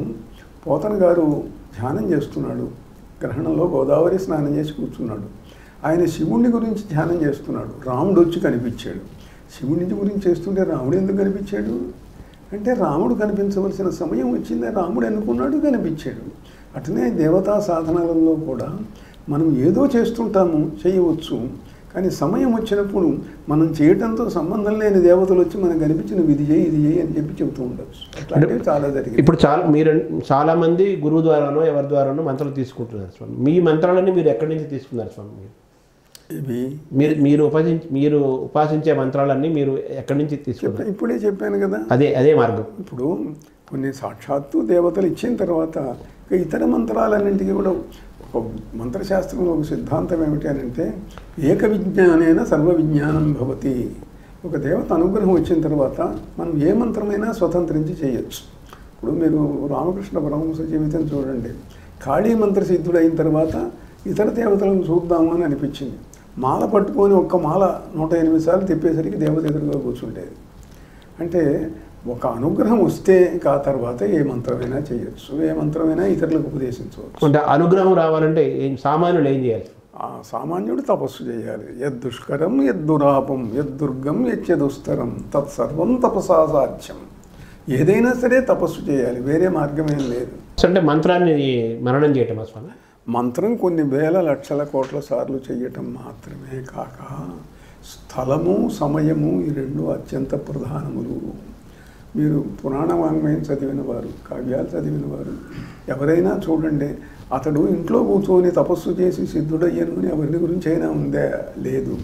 పోతన గారు ధ్యానం చేస్తున్నాడు, గ్రహణంలో గోదావరి స్నానం చేసి కూర్చున్నాడు, ఆయన శివుణ్ణి గురించి ధ్యానం చేస్తున్నాడు, రాముడు వచ్చి కనిపించాడు. శివుని గురించి చేస్తుంటే రాముడు ఎందుకు కనిపించాడు అంటే రాముడు కనిపించవలసిన సమయం వచ్చిందే, రాముడు అనుకున్నాడు, కనిపించాడు. అట్లనే దేవతా సాధనలలో కూడా మనం ఏదో చేస్తుంటాము, చేయవచ్చు, కానీ సమయం వచ్చినప్పుడు మనం చేయటంతో సంబంధం లేని దేవతలు వచ్చి మనకు కనిపించిన ఇది చేయి ఇది చేయి అని చెప్పి చెబుతూ ఉండొచ్చు. అట్లాంటివి చాలా జరిగింది.
ఇప్పుడు మీరు చాలామంది గురువు ద్వారానో ఎవరి ద్వారానో మంత్రాలు తీసుకుంటున్నారు స్వామి. మీ మంత్రాలన్నీ మీరు ఎక్కడి నుంచి తీసుకున్నారు స్వామి?
ఇవి
మీరు ఉపాసించే మంత్రాలన్నీ మీరు ఎక్కడి నుంచి తీసుకున్నారు?
ఇప్పుడే చెప్పాను కదా,
అదే మార్గం.
ఇప్పుడు కొన్ని సాక్షాత్తు దేవతలు ఇచ్చిన తర్వాత ఇతర మంత్రాలన్నింటికి కూడా ఒక మంత్రశాస్త్రంలో ఒక సిద్ధాంతం ఏమిటి అని అంటే ఏక విజ్ఞానైన సర్వ విజ్ఞానం భవతి. ఒక దేవత అనుగ్రహం వచ్చిన తర్వాత మనం ఏ మంత్రమైనా స్వతంత్రించి చేయొచ్చు. ఇప్పుడు మీరు రామకృష్ణ పరమహంస జీవితం చూడండి, కాళీ మంత్ర సిద్ధుడైన తర్వాత ఇతర దేవతలను చూద్దాము అని అనిపించింది. మాల పట్టుకొని ఒక్క మాల 108 సార్లు తిప్పేసరికి దేవత ఎదురుగా కూర్చుంటేది. అంటే ఒక అనుగ్రహం వస్తే ఇంకా ఆ తర్వాత ఏ మంత్రమైనా చేయొచ్చు, ఏ మంత్రమైనా ఇతరులకు ఉపదేశించవచ్చు.
అంటే అనుగ్రహం రావాలంటే సామాన్యులు ఏం చేయాలి?
ఆ సామాన్యుడు తపస్సు చేయాలి. యద్దుష్కరం యద్దురాపం యద్దుర్గం యద్దుస్తరం తత్సర్వం తపసా సాధ్యం. ఏదైనా సరే తపస్సు చేయాలి, వేరే మార్గమేం లేదు.
అంటే మంత్రాన్ని మననం చేయటం స్వామి?
మంత్రం కొన్ని వేల లక్షల కోట్ల సార్లు చేయటం మాత్రమే కాక స్థలము సమయము ఈ రెండు అత్యంత ప్రధానములు. మీరు పురాణ వాంగ్మయం చదివిన వారు, కావ్యాలు చదివిన వారు ఎవరైనా చూడండి, అతడు ఇంట్లో కూర్చొని తపస్సు చేసి సిద్ధుడయ్యను అని ఎవరి గురించి అయినా ఉందే? లేదు.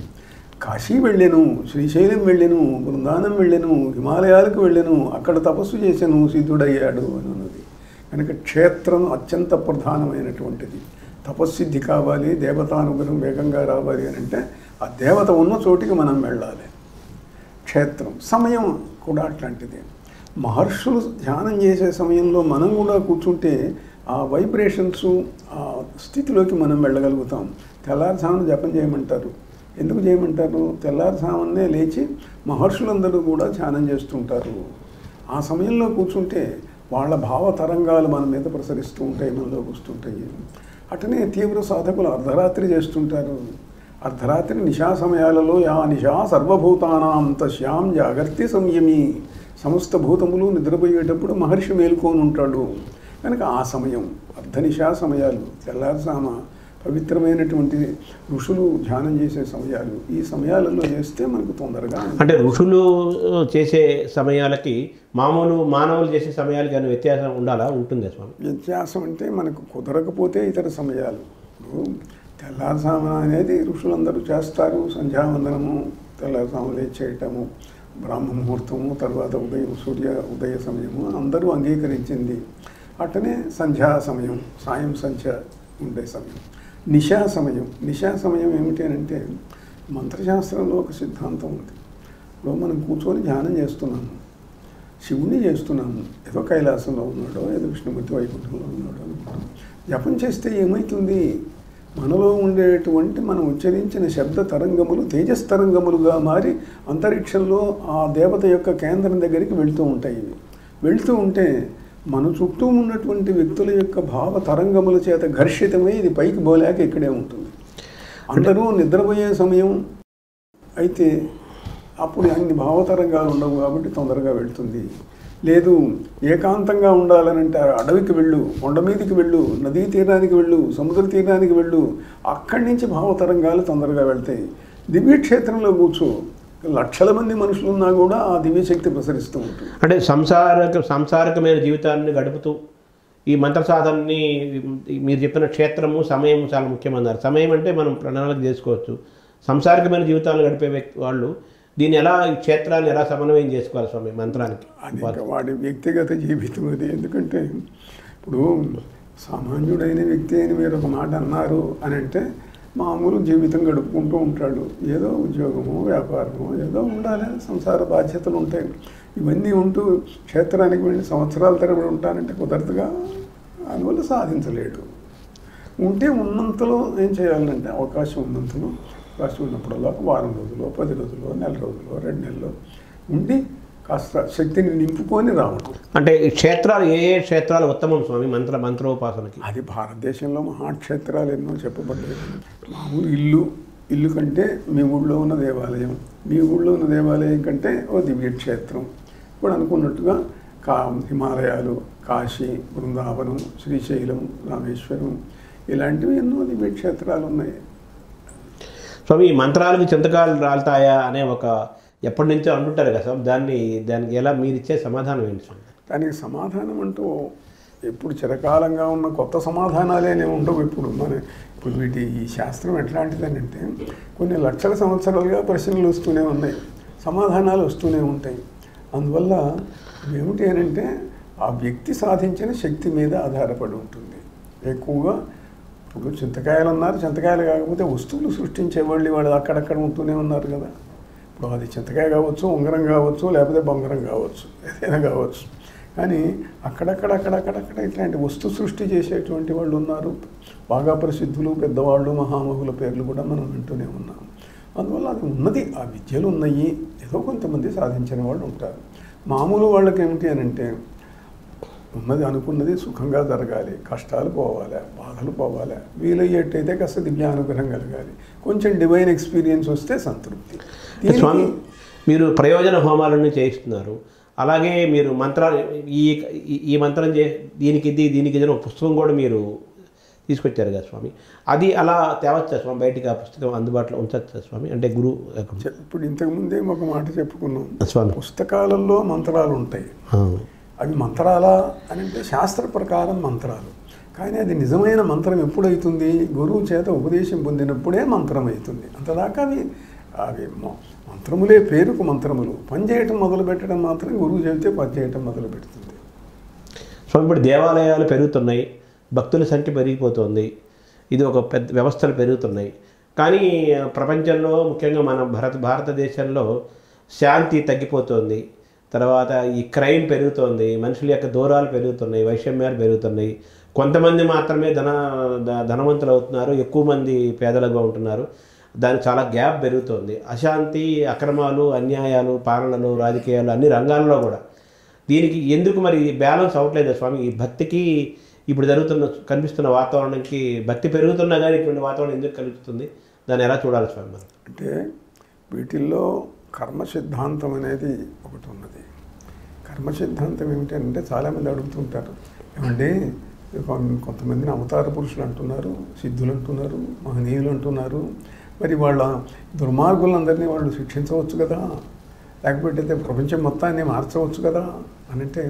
కాశీ వెళ్ళాను, శ్రీశైలం వెళ్ళాను, బృందానం వెళ్ళాను, హిమాలయాలకు వెళ్ళాను, అక్కడ తపస్సు చేశాను, సిద్ధుడయ్యాడు అని ఉన్నది. కనుక క్షేత్రం అత్యంత ప్రధానమైనటువంటిది. తపస్సిద్ధి కావాలి, దేవతానుగ్రహం వేగంగా రావాలి అని అంటే ఆ దేవత ఉన్న చోటికి మనం వెళ్ళాలి. క్షేత్రం సమయం కూడా అట్లాంటిది. మహర్షులు ధ్యానం చేసే సమయంలో మనం కూడా కూర్చుంటే ఆ వైబ్రేషన్స్, ఆ స్థితిలోకి మనం వెళ్ళగలుగుతాం. తెల్లారుజామున జపం చేయమంటారు. ఎందుకు చేయమంటారు? తెల్లారుజామునే లేచి మహర్షులందరూ కూడా ధ్యానం చేస్తుంటారు. ఆ సమయంలో కూర్చుంటే వాళ్ళ భావ తరంగాలు మన మీద ప్రసరిస్తూ ఉంటాయి, మనలోకి వస్తుంటాయి. అటనే తీవ్ర సాధకులు అర్ధరాత్రి చేస్తుంటారు. అర్ధరాత్రి నిశా సమయాలలో యా నిశా సర్వభూతానాం తస్యాం జాగర్తి సంయమి. సమస్త భూతములు నిద్రపోయేటప్పుడు మహర్షి మేలుకొని ఉంటాడు. కనుక ఆ సమయం అర్ధనిశా సమయాలు, తెల్లారుజామ పవిత్రమైనటువంటి ఋషులు ధ్యానం చేసే సమయాలు. ఈ సమయాలలో చేస్తే మనకు తొందరగా. అంటే
ఋషులు చేసే సమయాలకి మానవులు చేసే సమయాలకి అని వ్యత్యాసం ఉండాలా? ఉంటుందా స్వామి?
వ్యత్యాసం అంటే మనకు కుదరకపోతే ఇతర సమయాలు. తెల్లారుజామున అనేది ఋషులందరూ చేస్తారు. సంధ్యావందనము, తెల్లారుజాము లేచి చేయటము, బ్రాహ్మ ముహూర్తము, తర్వాత సూర్య ఉదయ సమయము అందరూ అంగీకరించింది. అట్టనే సంధ్యా సమయం, సాయం సంధ్య ఉండే సమయం, నిశా సమయం. నిశా సమయం ఏమిటి అంటే మంత్రశాస్త్రంలో ఒక సిద్ధాంతం ఉంది. ఇప్పుడు మనం కూర్చొని ధ్యానం చేస్తున్నాము, శివుణ్ణి చేస్తున్నాము, ఏదో కైలాసంలో ఉన్నాడో ఏదో విష్ణుమూర్తి వైకుంఠంలో ఉన్నాడో అనుకుంటాం. జపం చేస్తే ఏమవుతుంది? మనలో ఉండేటువంటి మనం ఉచ్చరించిన శబ్ద తరంగములు తేజస్తరంగములుగా మారి అంతరిక్షంలో ఆ దేవత యొక్క కేంద్రం దగ్గరికి వెళుతూ ఉంటాయి. వెళుతూ ఉంటే మన చుట్టూ ఉన్నటువంటి వ్యక్తుల యొక్క భావ తరంగముల చేత ఘర్షితమై ఇది పైకి పోలేక ఇక్కడే ఉంటుంది. అందరూ నిద్రపోయే సమయం అయితే అప్పుడు అన్ని భావతరంగాలు ఉండవు కాబట్టి తొందరగా వెళ్తుంది. లేదు ఏకాంతంగా ఉండాలనంటే అడవికి వెళ్ళు, కొండ మీదకి వెళ్ళు, నదీ తీరానికి వెళ్ళు, సముద్ర తీరానికి వెళ్ళు, అక్కడి నుంచి భావతరంగాలు తొందరగా వెళ్తాయి. దివ్యక్షేత్రంలో కూర్చో, లక్షల మంది మనుషులు ఉన్నా కూడా ఆ దివ్యశక్తి ప్రసరిస్తూ ఉంటుంది.
అంటే సంసారకమైన జీవితాన్ని గడుపుతూ ఈ మంత్ర సాధనని మీరు చెప్పిన క్షేత్రము సమయం చాలా ముఖ్యమన్నారు. సమయం అంటే మనం ప్రణాళిక చేసుకోవచ్చు. సంసారికమైన జీవితాలను గడిపే వాళ్ళు దీన్ని ఎలా, ఈ క్షేత్రాన్ని ఎలా సమన్వయం చేసుకోవాలి స్వామి మంత్రానికి?
అది వాడి వ్యక్తిగత జీవితం అది. ఎందుకంటే ఇప్పుడు సామాన్యుడైన వ్యక్తి అని మీరు ఒక మాట అన్నారు అని అంటే మామూలు జీవితం గడుపుకుంటూ ఉంటాడు. ఏదో ఉద్యోగమో వ్యాపారమో ఏదో ఉండాలి, సంసార బాధ్యతలు ఉంటాయి. ఇవన్నీ ఉంటూ క్షేత్రానికి వెళ్ళి సంవత్సరాల తరబడి ఉంటానంటే కుదరదుగా, అందువల్ల సాధించలేడు. ఉంటే ఉన్నంతలో ఏం చేయాలంటే అవకాశం ఉన్నంతలో, అవకాశం ఉన్నప్పుడల్లా వారం రోజులు, 10 రోజులు, నెల రోజులు, 2 నెలలు ఉండి కాస్త శక్తిని నింపుకొని రావడం.
అంటే ఈ క్షేత్రాలు ఏ క్షేత్రాలు ఉత్తమం స్వామి మంత్రోపాసనకి?
అది భారతదేశంలో మహాక్షేత్రాలు ఎన్నో చెప్పబడ్డాయి. మామూలు ఇల్లు కంటే మీ ఊళ్ళో ఉన్న దేవాలయం, మీ ఊళ్ళో ఉన్న దేవాలయం కంటే ఓ దివ్యక్షేత్రం. ఇప్పుడు అనుకున్నట్టుగా హిమాలయాలు, కాశీ, బృందావనం, శ్రీశైలం, రామేశ్వరం ఇలాంటివి ఎన్నో దివ్యక్షేత్రాలు ఉన్నాయి.
స్వామి ఈ మంత్రాలకు చింతకాలు రాలుతాయా అనే ఒక ఎప్పటి నుంచో అంటుంటారు కదా స్వామి, దానికి ఎలా మీరిచ్చే సమాధానం ఏంటి స్వామి?
దానికి సమాధానం అంటూ ఎప్పుడు చిరకాలంగా ఉన్న కొత్త సమాధానాలే ఉండవు. ఇప్పుడు వీటి ఈ శాస్త్రం ఎట్లాంటిదని అంటే కొన్ని లక్షల సంవత్సరాలుగా ప్రశ్నలు వస్తూనే ఉన్నాయి, సమాధానాలు వస్తూనే ఉంటాయి. అందువల్ల ఏమిటి అని అంటే ఆ వ్యక్తి సాధించిన శక్తి మీద ఆధారపడి ఉంటుంది ఎక్కువగా. ఇప్పుడు చింతకాయలు అన్నారు, చింతకాయలు కాకపోతే వస్తువులు సృష్టించేవాళ్ళు వాళ్ళు అక్కడక్కడ ఉంటూనే ఉన్నారు కదా. ఇప్పుడు అది చింతకాయ కావచ్చు, ఉంగరం కావచ్చు, లేకపోతే బంగారం కావచ్చు, ఏదైనా కావచ్చు. కానీ అక్కడక్కడ ఇట్లాంటి వస్తు సృష్టి చేసేటువంటి వాళ్ళు ఉన్నారు. బాగా ప్రసిద్ధులు, పెద్దవాళ్ళు, మహామహుల పేర్లు కూడా మనం వింటూనే ఉన్నాం. అందువల్ల అది ఉన్నది, ఆ విద్యలు ఉన్నాయి. ఏదో కొంతమంది సాధించిన వాళ్ళు ఉంటారు. మామూలు వాళ్ళకి ఏమిటి అని అంటే ఉన్నది అనుకున్నది సుఖంగా జరగాలి, కష్టాలు పోవాలి, బాధలు పోవాలి, వీలయ్యేట్టయితే కాస్త దివ్యానుగ్రహం కలగాలి, కొంచెం డివైన్ ఎక్స్పీరియన్స్ వస్తే సంతృప్తి.
స్వామి మీరు ప్రయోజన హోమాలన్నీ చేయిస్తున్నారు, అలాగే మీరు మంత్రాలు ఈ మంత్రం దీనికి ఇది ఒక పుస్తకం కూడా మీరు తీసుకొచ్చారు కదా స్వామి, అది అలా తేవచ్చా స్వామి బయటికి? ఆ పుస్తకం అందుబాటులో ఉంచచ్చా స్వామి? అంటే గురువు
ఇప్పుడు ఇంతకుముందే ఒక మాట చెప్పుకున్నాం
స్వామి,
పుస్తకాలలో మంత్రాలు ఉంటాయి. అవి మంత్రాలా అని అంటే శాస్త్ర ప్రకారం మంత్రాలు, కానీ అది నిజమైన మంత్రం ఎప్పుడవుతుంది? గురువు చేత ఉపదేశం పొందినప్పుడే మంత్రం అవుతుంది. అంతదాకా అవి మంత్రములే, పేరుకు మంత్రములు. పనిచేయటం మొదలు పెట్టడం మాత్రం గురువు చెబితే పనిచేయటం మొదలు పెడుతుంది.
స్వామి ఇప్పుడు దేవాలయాలు పెరుగుతున్నాయి, భక్తుల సంఖ్య పెరిగిపోతుంది, ఇది ఒక పెద్ద వ్యవస్థలు పెరుగుతున్నాయి. కానీ ప్రపంచంలో ముఖ్యంగా మన భారతదేశంలో శాంతి తగ్గిపోతుంది. తర్వాత ఈ క్రైమ్ పెరుగుతోంది, మనుషుల యొక్క దూరాలు పెరుగుతున్నాయి, వైషమ్యాలు పెరుగుతున్నాయి. కొంతమంది మాత్రమే ధనవంతులు అవుతున్నారు, ఎక్కువ మంది పేదలుగా ఉంటున్నారు. దానికి చాలా గ్యాప్ పెరుగుతోంది. అశాంతి, అక్రమాలు, అన్యాయాలు, పాలనలు, రాజకీయాలు అన్ని రంగాల్లో కూడా. దీనికి ఎందుకు మరి బ్యాలెన్స్ అవ్వట్లేదు స్వామి? ఈ భక్తికి ఇప్పుడు కనిపిస్తున్న వాతావరణానికి భక్తి పెరుగుతున్నా కానీ ఇటువంటి వాతావరణం ఎందుకు కలుగుతుంది? దాన్ని ఎలా చూడాలి స్వామి మనం?
అంటే వీటిల్లో కర్మ సిద్ధాంతం అనేది ఒకటి ఉన్నది. కర్మ సిద్ధాంతం ఏమిటంటే చాలామంది అడుగుతుంటారు, ఏమంటే కొంతమందిని అవతార పురుషులు అంటున్నారు, సిద్ధులు అంటున్నారు, మహనీయులు అంటున్నారు, మరి వాళ్ళ దుర్మార్గులందరినీ వాళ్ళు శిక్షించవచ్చు కదా, లేకపోతే ప్రపంచం మొత్తాన్ని మార్చవచ్చు కదా అని అంటే,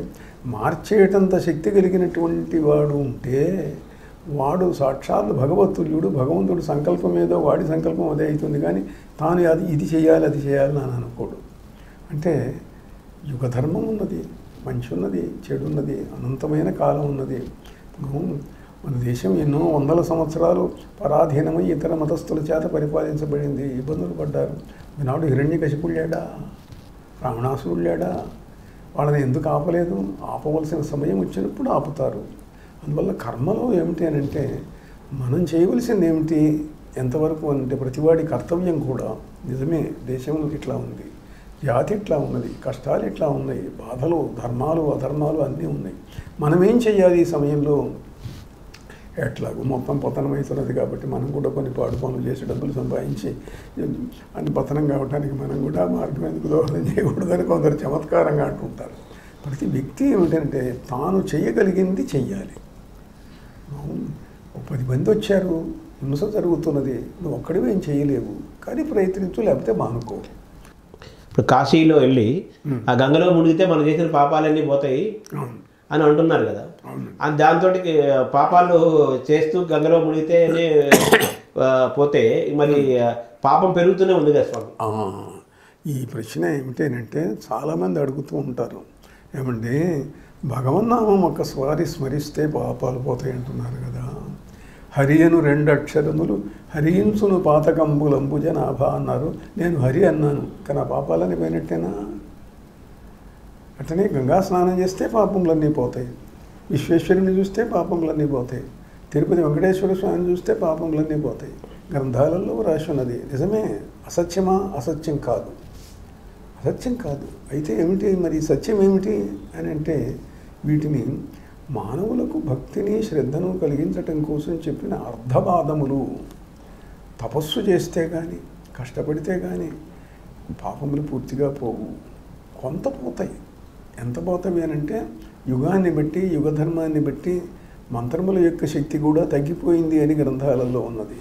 మార్చేటంత శక్తి కలిగినటువంటి వాడు ఉంటే వాడు సాక్షాత్ భగవతుల్యుడు. భగవంతుడు సంకల్పం ఏదో వాడి సంకల్పం అదే అవుతుంది, కానీ తాను ఇది చేయాలి అది చేయాలని అని అనుకోడు. అంటే యుగధర్మం ఉన్నది, మంచి ఉన్నది, చెడు ఉన్నది, అనంతమైన కాలం ఉన్నది. ఇప్పుడు మన దేశం ఎన్నో వందల సంవత్సరాలు పరాధీనమై ఇతర మతస్థుల చేత పరిపాలించబడింది, ఇబ్బందులు పడ్డారు. ఈనాడు హిరణ్యకశిపుడు లేడా, రావణాసురుడు లేడా? వాళ్ళని ఎందుకు ఆపలేదు? ఆపవలసిన సమయం వచ్చినప్పుడు ఆపుతారు. అందువల్ల కర్మలో ఏమిటి అని అంటే మనం చేయవలసింది ఏమిటి, ఎంతవరకు అంటే ప్రతివాడి కర్తవ్యం కూడా నిజమే. దేశంలో ఇట్లా ఉంది, జాతి ఇట్లా ఉన్నది, కష్టాలు ఇట్లా ఉన్నాయి, బాధలు, ధర్మాలు, అధర్మాలు అన్నీ ఉన్నాయి. మనం ఏం చెయ్యాలి ఈ సమయంలో? ఎట్లాగో మొత్తం పతనమవుతున్నది కాబట్టి మనం కూడా కొన్ని పాడు పనులు చేసి డబ్బులు సంపాదించి అన్ని పతనం కావడానికి మనం కూడా మార్గం ఎందుకు దోహదం చేయకూడదని కొందరు చమత్కారంగా అంటుంటారు. ప్రతి వ్యక్తి ఏమిటంటే తాను చేయగలిగింది చెయ్యాలి. 10 మంది వచ్చారు, హింస జరుగుతున్నది, నువ్వు ఒక్కడివి ఏం చేయలేవు, కానీ ప్రయత్నించు, లేకపోతే మానుకో.
ఇప్పుడు కాశీలో వెళ్ళి ఆ గంగలో మునిగితే మనం చేసిన పాపాలన్నీ పోతాయి అని అంటున్నారు కదా. దాంతో పాపాలు చేస్తూ గంగలో మునిగితేనే పోతే మరి పాపం పెరుగుతూనే ఉంది కదా స్వామి.
ఈ ప్రశ్న ఏమిటంటే చాలామంది అడుగుతూ ఉంటారు, ఏమంటే భగవన్నామం ఒక్కసారి స్మరిస్తే పాపాలు పోతాయి అంటున్నారు కదా. హరియను 2 అక్షరములు హరించును పాతకంబులంబు జనాభా అన్నారు. నేను హరి అన్నాను, కానీ ఆ పాపాలన్నీ పోయినట్టేనా? అట్లనే గంగా స్నానం చేస్తే పాపములన్నీ పోతాయి, విశ్వేశ్వరుని చూస్తే పాపములన్నీ పోతాయి, తిరుపతి వెంకటేశ్వర స్వామిని చూస్తే పాపములన్నీ పోతాయి. గ్రంథాలలో రాసి ఉన్నది నిజమే. అసత్యమా? అసత్యం కాదు, అసత్యం కాదు. అయితే ఏమిటి మరి సత్యం ఏమిటి అని అంటే వీటిని మానవులకు భక్తిని శ్రద్ధను కలిగించటం కోసం చెప్పిన అర్ధపాదములు. తపస్సు చేస్తే కానీ కష్టపడితే కానీ పాపములు పూర్తిగా పోవు, కొంత పోతాయి. ఎంత పోతాయి అని అంటే యుగాన్ని బట్టి, యుగధర్మాన్ని బట్టి మంత్రముల యొక్క శక్తి కూడా తగ్గిపోయింది అని గ్రంథాలలో ఉన్నది.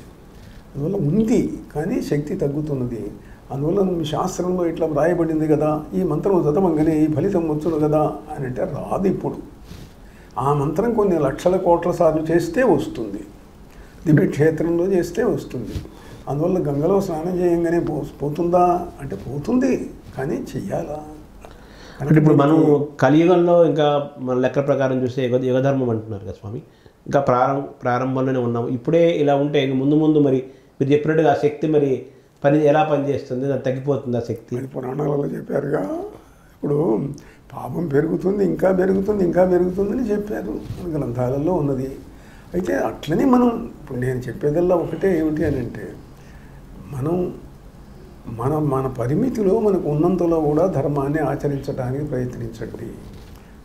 అందువల్ల ఉంది కానీ శక్తి తగ్గుతున్నది. అందువల్ల శాస్త్రంలో ఇట్లా వ్రాయబడింది కదా, ఈ మంత్రం చదవంగానే ఈ ఫలితం వచ్చును కదా అని అంటే రాదు. ఇప్పుడు ఆ మంత్రం కొన్ని లక్షల కోట్ల సార్లు చేస్తే వస్తుంది, దివ్యక్షేత్రంలో చేస్తే వస్తుంది. అందువల్ల గంగలో స్నానం చేయంగానే పోతుందా అంటే పోతుంది, కానీ చెయ్యాలా?
అంటే ఇప్పుడు మనం కలియుగంలో ఇంకా మన లెక్కల ప్రకారం చూస్తే యుగధర్మం అంటున్నారు కదా స్వామి, ఇంకా ప్రారంభంలోనే ఉన్నాం. ఇప్పుడే ఇలా ఉంటే ముందు ముందు మరి మీరు చెప్పినట్టుగా ఆ శక్తి మరి ఎలా పనిచేస్తుంది, అది తగ్గిపోతుంది ఆ శక్తి?
పురాణాలలో చెప్పారుగా, ఇప్పుడు పాపం పెరుగుతుంది, ఇంకా పెరుగుతుంది, ఇంకా పెరుగుతుందని చెప్పారు, గ్రంథాలలో ఉన్నది. అయితే అట్లనే మనం ఇప్పుడు నేను చెప్పేదల్లా ఒకటే ఏమిటి అని అంటే మన పరిమితిలో మనకు ఉన్నంతలో కూడా ధర్మాన్ని ఆచరించడానికి ప్రయత్నించండి,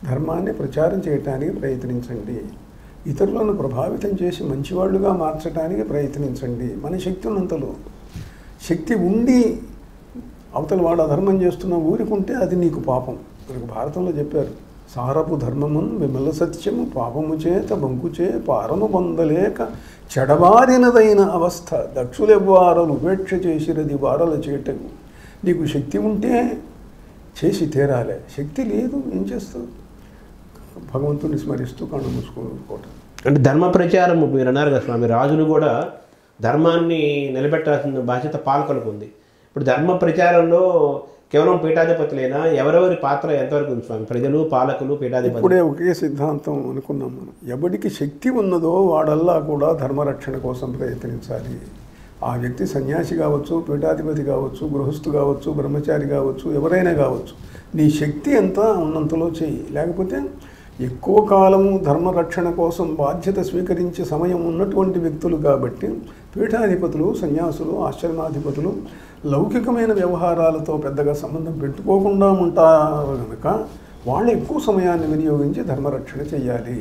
ధర్మాన్ని ప్రచారం చేయడానికి ప్రయత్నించండి, ఇతరులను ప్రభావితం చేసి మంచివాళ్ళుగా మార్చడానికి ప్రయత్నించండి. మన శక్తి ఉన్నంతలో. శక్తి ఉండి అవతల వాడు అధర్మం చేస్తున్న ఊరికుంటే అది నీకు పాపం. మనకు భారతంలో చెప్పారు, సారపు ధర్మమున్ విమల సత్యము పాపము చేత బంకుచే పారము పొందలేక చెడబారినదైన అవస్థ దక్షులెవ్వారలు ఉపేక్ష చేసినది వారల చేటకు. నీకు శక్తి ఉంటే చేసి తీరాలే, శక్తి లేదు ఏం చేస్తావు? భగవంతుని స్మరిస్తూ కళ్ళు మూసుకోవటం.
అంటే ధర్మ ప్రచారం మీరు అన్నారు కదా స్వామి, రాజులు కూడా ధర్మాన్ని నిలబెట్టాల్సిన బాధ్యత పాలకులకు ఉంది. ఇప్పుడు ధర్మ ప్రచారంలో కేవలం పీఠాధిపతులైనా ఎవరెవరి పాత్ర ఎంతవరకు ఉంది స్వామి? ప్రజలు, పాలకులు, పీఠాధిపతులు.
ఇప్పుడే ఒకే సిద్ధాంతం అనుకున్నాం మనం. ఎవరికి శక్తి ఉన్నదో వాడల్లా కూడా ధర్మరక్షణ కోసం ప్రయత్నించాలి. ఆ వ్యక్తి సన్యాసి కావచ్చు, పీఠాధిపతి కావచ్చు, గృహస్థు కావచ్చు, బ్రహ్మచారి కావచ్చు, ఎవరైనా కావచ్చు. నీ శక్తి ఎంత ఉన్నంతలో చెయ్యి. లేకపోతే ఎక్కువ కాలము ధర్మరక్షణ కోసం బాధ్యత స్వీకరించే సమయం ఉన్నటువంటి వ్యక్తులు కాబట్టి పీఠాధిపతులు, సన్యాసులు, ఆశ్రమాధిపతులు లౌకికమైన వ్యవహారాలతో పెద్దగా సంబంధం పెట్టుకోకుండా ఉంటారు కనుక వాళ్ళు ఎక్కువ సమయాన్ని వినియోగించి ధర్మరక్షణ చేయాలి.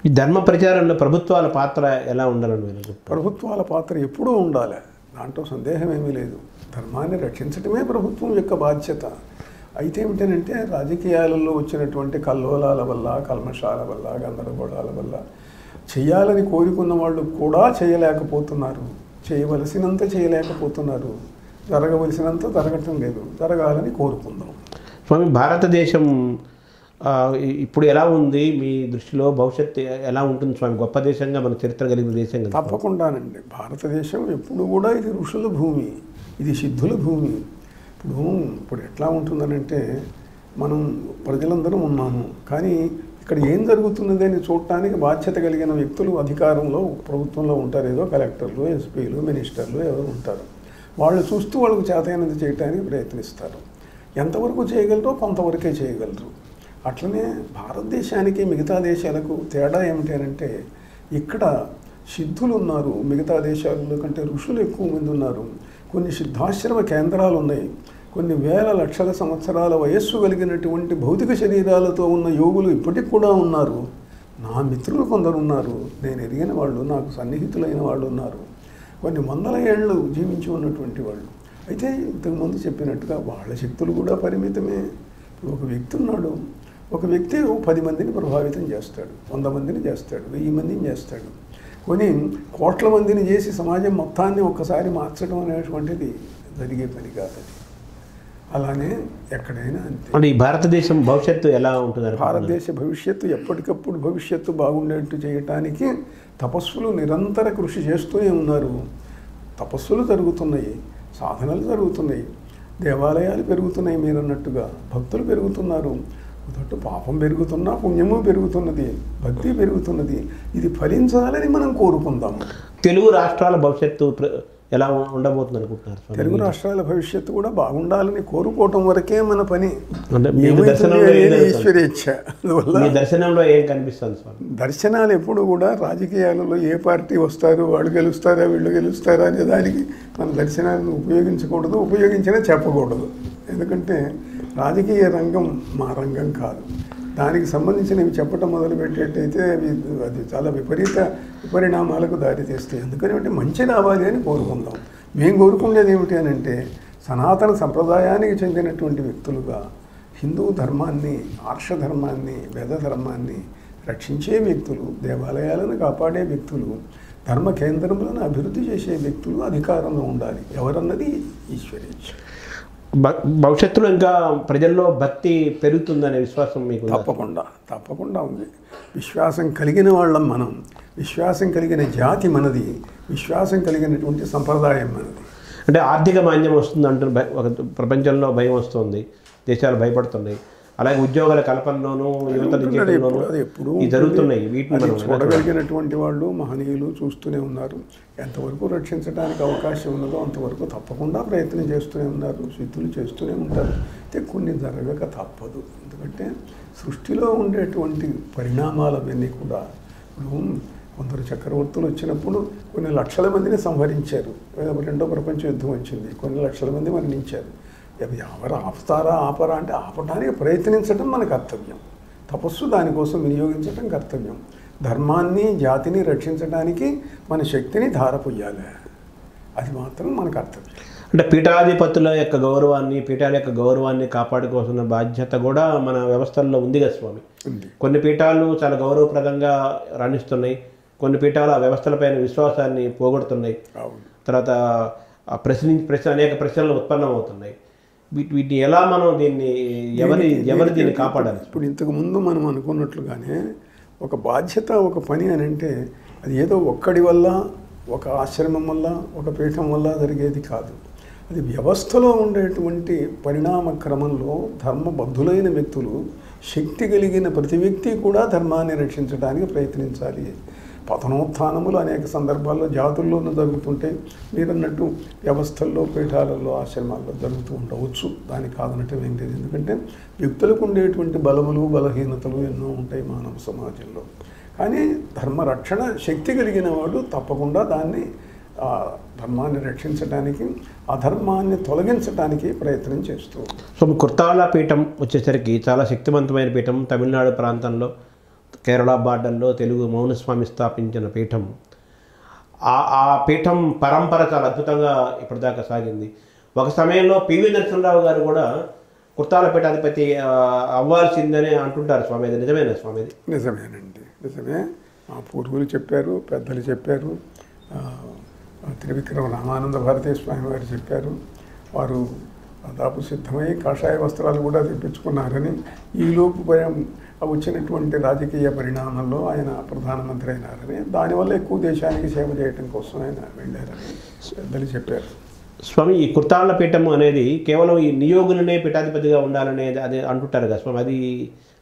ఈ ధర్మ ప్రచారంలో ప్రభుత్వాల పాత్ర ఎలా ఉండాలని?
ప్రభుత్వాల పాత్ర ఎప్పుడూ ఉండాలి, దాంట్లో సందేహం ఏమీ లేదు. ధర్మాన్ని రక్షించడమే ప్రభుత్వం యొక్క బాధ్యత. అయితే ఏమిటంటే రాజకీయాలలో వచ్చినటువంటి కల్లోలాల వల్ల, కల్మషాల వల్ల, గందరగోళాల వల్ల చేయాలని కోరుకున్న వాళ్ళు కూడా చేయలేకపోతున్నారు, చేయవలసినంత చేయలేకపోతున్నారు, జరగవలసినంత జరగటం లేదు. జరగాలని కోరుకుందాం.
స్వామి, భారతదేశం ఇప్పుడు ఎలా ఉంది మీ దృష్టిలో? భవిష్యత్తు ఎలా ఉంటుంది స్వామి? గొప్ప దేశంగా మన చరిత్ర కలిగిన దేశం కదా.
తప్పకుండానండి. భారతదేశం ఎప్పుడు కూడా ఇది ఋషుల భూమి, ఇది సిద్ధుల భూమి. ఇప్పుడు ఎట్లా ఉంటుందనంటే మనం ప్రజలందరం ఉన్నాము, కానీ ఇక్కడ ఏం జరుగుతున్నది అని చూడటానికి బాధ్యత కలిగిన వ్యక్తులు అధికారంలో ప్రభుత్వంలో ఉంటారు. ఏదో కలెక్టర్లు, ఎస్పీలు, మినిస్టర్లు ఎవరు ఉంటారు. వాళ్ళు చూస్తూ వాళ్ళకు చేతైనది చేయడానికి ప్రయత్నిస్తారు. ఎంతవరకు చేయగలరో కొంతవరకే చేయగలరు. అట్లనే భారతదేశానికి మిగతా దేశాలకు తేడా ఏమిటంటే ఇక్కడ సిద్ధులు ఉన్నారు, మిగతా దేశాలలో కంటే ఋషులు ఎక్కువ మంది ఉన్నారు. కొన్ని సిద్ధాశ్రమ కేంద్రాలు ఉన్నాయి. కొన్ని వేల లక్షల సంవత్సరాల వయస్సు కలిగినటువంటి భౌతిక శరీరాలతో ఉన్న యోగులు ఇప్పటికి కూడా ఉన్నారు. నా మిత్రులు కొందరు ఉన్నారు, నేను ఎరిగిన వాళ్ళు, నాకు సన్నిహితులైన వాళ్ళు ఉన్నారు. కొన్ని వందల ఏళ్ళు జీవించి ఉన్నటువంటి వాళ్ళు. అయితే ఇంతకుముందు చెప్పినట్టుగా వాళ్ళ శక్తులు కూడా పరిమితమే. ఇప్పుడు ఒక వ్యక్తి ఉన్నాడు, ఒక వ్యక్తి 10 మందిని ప్రభావితం చేస్తాడు, 100 మందిని చేస్తాడు, 1000 మందిని చేస్తాడు. కొన్ని కోట్ల మందిని చేసి సమాజం మొత్తాన్ని ఒక్కసారి మార్చడం అనేటువంటిది జరిగే పని కాదు. అలానే ఎక్కడైనా అంతే.
అంటే ఈ భారతదేశం భవిష్యత్తు ఎలా ఉంటుంది?
భారతదేశ భవిష్యత్తు ఎప్పటికప్పుడు భవిష్యత్తు బాగుండేట్టు చేయటానికి తపస్సులు నిరంతర కృషి చేస్తూనే ఉన్నారు. తపస్సులు జరుగుతున్నాయి, సాధనలు జరుగుతున్నాయి, దేవాలయాలు పెరుగుతున్నాయి, మీరు అన్నట్టుగా భక్తులు పెరుగుతున్నారు. మొదట పాపం పెరుగుతున్నా పుణ్యము పెరుగుతున్నది, భక్తి పెరుగుతున్నది. ఇది ఫలించాలని మనం కోరుకుందాము.
తెలుగు రాష్ట్రాల భవిష్యత్తు ఎలా ఉండబోతుంది అనుకుంటున్నారు?
తెలుగు రాష్ట్రాల భవిష్యత్తు కూడా బాగుండాలని కోరుకోవటం వరకే మన పని. ఈశ్వరేచ్ఛ. అందువల్ల
దర్శనంలో ఏం కనిపిస్తుంది స్వామి?
దర్శనాలు ఎప్పుడు కూడా రాజకీయాలలో ఏ పార్టీ వస్తారు, వాళ్ళు గెలుస్తారా వీళ్ళు గెలుస్తారా అనే దానికి మన దర్శనాలను ఉపయోగించకూడదు, ఉపయోగించినా చెప్పకూడదు. ఎందుకంటే రాజకీయ రంగం మా రంగం కాదు. దానికి సంబంధించినవి చెప్పటం మొదలుపెట్టేటైతే అది చాలా విపరిణామాలకు దారితీస్తాయి. ఎందుకంటే మంచి రావాలి అని కోరుకుందాం. మేము కోరుకునేది ఏమిటి అని అంటే సనాతన సంప్రదాయానికి చెందినటువంటి వ్యక్తులుగా హిందూ ధర్మాన్ని, ఆర్ష ధర్మాన్ని, వేద ధర్మాన్ని రక్షించే వ్యక్తులు, దేవాలయాలను కాపాడే వ్యక్తులు, ధర్మ కేంద్రములను అభివృద్ధి చేసే వ్యక్తులు అధికారంలో ఉండాలి. ఎవరన్నది ఈశ్వరేచ్ఛ.
భవిష్యత్తులో ఇంకా ప్రజల్లో భక్తి పెరుగుతుందనే విశ్వాసం మీకు?
తప్పకుండా ఉంది. విశ్వాసం కలిగిన వాళ్ళం మనం. విశ్వాసం కలిగిన జాతి మనది. విశ్వాసం కలిగినటువంటి సంప్రదాయం మనది.
అంటే ఆర్థిక మాంద్యం వస్తుంది అంటూ ప్రపంచంలో భయం వస్తుంది, దేశాలు భయపడుతున్నాయి. అలాగే ఉద్యోగాల కల్పనలోనూ యువత జరుగుతున్నాయి. వీటిని
చూడగలిగినటువంటి వాళ్ళు మహనీయులు చూస్తూనే ఉన్నారు. ఎంతవరకు రక్షించడానికి అవకాశం ఉన్నదో అంతవరకు తప్పకుండా ప్రయత్నం చేస్తూనే ఉన్నారు, సిద్ధులు చేస్తూనే ఉంటారు. అయితే కొన్ని జరగక తప్పదు. ఎందుకంటే సృష్టిలో ఉండేటువంటి పరిణామాలు అవన్నీ కూడా ఇప్పుడు కొందరు చక్రవర్తులు వచ్చినప్పుడు కొన్ని లక్షల మందిని సంహరించారు. రెండో ప్రపంచ యుద్ధం వచ్చింది, కొన్ని లక్షల మంది మరణించారు. ఎవరు ఆపరా అంటే ఆపడానికి ప్రయత్నించడం మన కర్తవ్యం. తపస్సు దానికోసం వినియోగించడం కర్తవ్యం. ధర్మాన్ని, జాతిని రక్షించడానికి మన శక్తిని ధారపోయాలి. అది మాత్రం మన కర్తవ్యం.
అంటే పీఠాధిపతుల యొక్క గౌరవాన్ని, పీఠాల యొక్క గౌరవాన్ని కాపాడుకోవాల్సిన బాధ్యత కూడా మన వ్యవస్థల్లో ఉంది కదా స్వామి. కొన్ని పీఠాలు చాలా గౌరవప్రదంగా రాణిస్తున్నాయి, కొన్ని పీఠాలు ఆ వ్యవస్థలపైన విశ్వాసాన్ని పోగొడుతున్నాయి. తర్వాత అనేక ప్రశ్నలు ఉత్పన్నమవుతున్నాయి. వీటిని ఎలా మనం దీన్ని కాపాడాలి?
ఇప్పుడు ఇంతకుముందు మనం అనుకున్నట్లుగానే ఒక బాధ్యత, ఒక పని అని అంటే అది ఏదో ఒక్కడి వల్ల, ఒక ఆశ్రమం వల్ల, ఒక పీఠం వల్ల జరిగేది కాదు. అది వ్యవస్థలో ఉండేటువంటి పరిణామ క్రమంలో ధర్మబద్ధులైన వ్యక్తులు, శక్తి కలిగిన ప్రతి వ్యక్తి కూడా ధర్మాన్ని రక్షించడానికి ప్రయత్నించాలి. పతనోత్థానములు అనేక సందర్భాల్లో జాతుల్లోనూ జరుగుతుంటాయి. మీరన్నట్టు వ్యవస్థల్లో, పీఠాలలో, ఆశ్రమాల్లో జరుగుతూ ఉండవచ్చు. దానికి కాదనటం ఏం లేదు. ఎందుకంటే వ్యక్తులకు ఉండేటువంటి బలములు, బలహీనతలు ఎన్నో ఉంటాయి మానవ సమాజంలో. కానీ ధర్మరక్షణ శక్తి కలిగిన వాడు తప్పకుండా ధర్మాన్ని రక్షించడానికి, అధర్మాన్ని తొలగించడానికి ప్రయత్నం చేస్తూ.
సో కుర్తాళ పీఠం వచ్చేసరికి చాలా శక్తివంతమైన పీఠం. తమిళనాడు ప్రాంతంలో, కేరళ బార్డర్లో తెలుగు మౌనస్వామి స్థాపించిన పీఠం. ఆ పీఠం పరంపర చాలా అద్భుతంగా ఇప్పటిదాకా సాగింది. ఒక సమయంలో పివి నరసింహరావు గారు కూడా కుర్తాళ పీఠాధిపతి అవ్వాల్సిందని అంటుంటారు స్వామి. అది నిజమేనా స్వామి?
నిజమేనండి, నిజమే. మా పూర్వులు చెప్పారు, పెద్దలు చెప్పారు, త్రివిక్రమ రామానంద భారతీయ స్వామి వారు చెప్పారు. వారు దాదాపు సిద్ధమై కాషాయ వస్త్రాలు కూడా తెప్పించుకున్నారని. ఈలోపు వచ్చినటువంటి రాజకీయ పరిణామాల్లో ఆయన ప్రధానమంత్రి అయినారని, దానివల్ల ఎక్కువ దేశానికి సేవ చేయటం కోసం ఆయన వెళ్ళారని పెద్దలు చెప్పారు.
స్వామి, ఈ కుర్తాళ్ల పీఠము అనేది కేవలం ఈ నియోగులనే పీఠాధిపతిగా ఉండాలనేది అది అంటుంటారు కదా స్వామి, అది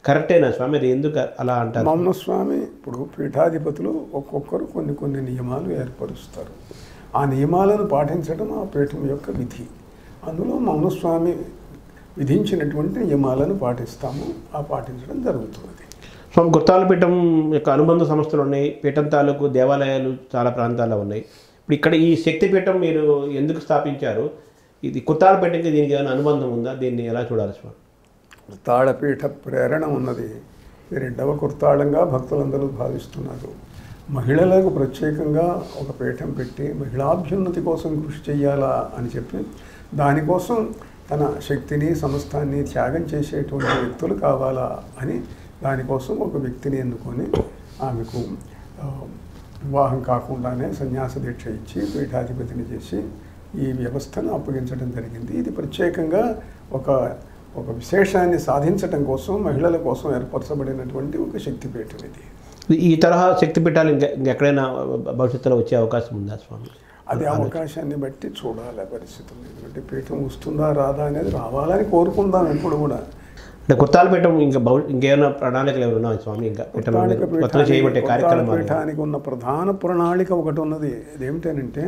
కరెక్టేనా స్వామి? అది ఎందుకు అలా అంటారు?
మౌనస్వామి ఇప్పుడు పీఠాధిపతులు ఒక్కొక్కరు కొన్ని కొన్ని నియమాలు ఏర్పరుస్తారు. ఆ నియమాలను పాటించడం ఆ పీఠం యొక్క విధి. అందులో మౌనస్వామి విధించినటువంటి నియమాలను పాటిస్తాము, ఆ పాటించడం జరుగుతున్నది.
స్వామి, కుర్తాళ్ల పీఠం యొక్క అనుబంధ సంస్థలు ఉన్నాయి, పీఠం తాలూకు దేవాలయాలు చాలా ప్రాంతాల్లో ఉన్నాయి. ఇప్పుడు ఇక్కడ ఈ శక్తిపీఠం మీరు ఎందుకు స్థాపించారు? ఇది కుర్తాళ్ల పీఠంకి దీనికి ఏమైనా అనుబంధం ఉందా? దీన్ని ఎలా చూడాలి స్వామి?
కుర్తాళపీఠ ప్రేరణ ఉన్నది. ఇది రెండవ కుర్తాళంగా భక్తులందరూ భావిస్తున్నారు. మహిళలకు ప్రత్యేకంగా ఒక పీఠం పెట్టి మహిళాభ్యున్నతి కోసం కృషి చేయాలా అని చెప్పి దానికోసం తన శక్తిని సమస్తాన్ని త్యాగం చేసేటువంటి వ్యక్తులు కావాలా అని దానికోసం ఒక వ్యక్తిని ఎన్నుకొని ఆమెకు వివాహం కాకుండానే సన్యాస దీక్ష ఇచ్చి పీఠాధిపతిని చేసి ఈ వ్యవస్థను అప్పగించడం జరిగింది. ఇది ప్రత్యేకంగా ఒక విశేషాన్ని సాధించడం కోసం మహిళల కోసం ఏర్పరచబడినటువంటి ఒక శక్తిపీఠం ఇది.
ఈ తరహా శక్తిపీఠాలు ఇంకెక్కడైనా భవిష్యత్తులో వచ్చే అవకాశం ఉందా స్వామి?
అది అవకాశాన్ని బట్టి చూడాలి పరిస్థితులు. ఎందుకంటే పీఠం వస్తుందా రాదా అనేది రావాలని కోరుకుందాం ఎప్పుడు కూడా.
అంటే కుర్తాళ్ల పీఠం ఇంకేమైనా ప్రణాళికలు ఎవరు ఉన్నాయి స్వామి? ఇంకా
పీఠానికి ఉన్న ప్రధాన ప్రణాళిక ఒకటి ఉన్నది. అదేమిటంటే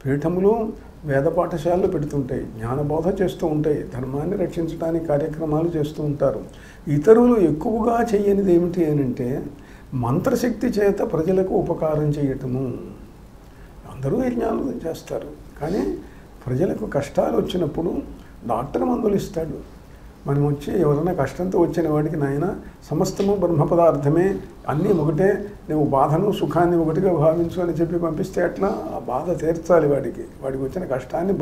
పీఠములు వేద పాఠశాలలు పెడుతుంటాయి, జ్ఞానబోధ చేస్తూ ఉంటాయి, ధర్మాన్ని రక్షించడానికి కార్యక్రమాలు చేస్తూ ఉంటారు. ఇతరులు ఎక్కువగా చేయనిది ఏమిటి అంటే మంత్రశక్తి చేత ప్రజలకు ఉపకారం చేయటము. అందరూ యజ్ఞాలు చేస్తారు, కానీ ప్రజలకు కష్టాలు వచ్చినప్పుడు డాక్టర్ మందులు ఇస్తాడు. మనం వచ్చి ఎవరైనా కష్టంతో వచ్చిన వాడికి నాయన సమస్తము బ్రహ్మ పదార్థమే, అన్నీ ఒకటే, నువ్వు బాధను సుఖాన్ని ఒకటిగా భావించు అని చెప్పి పంపిస్తే అట్లా ఆ బాధ తీర్చాలి. వాడికి వచ్చిన కష్టాన్ని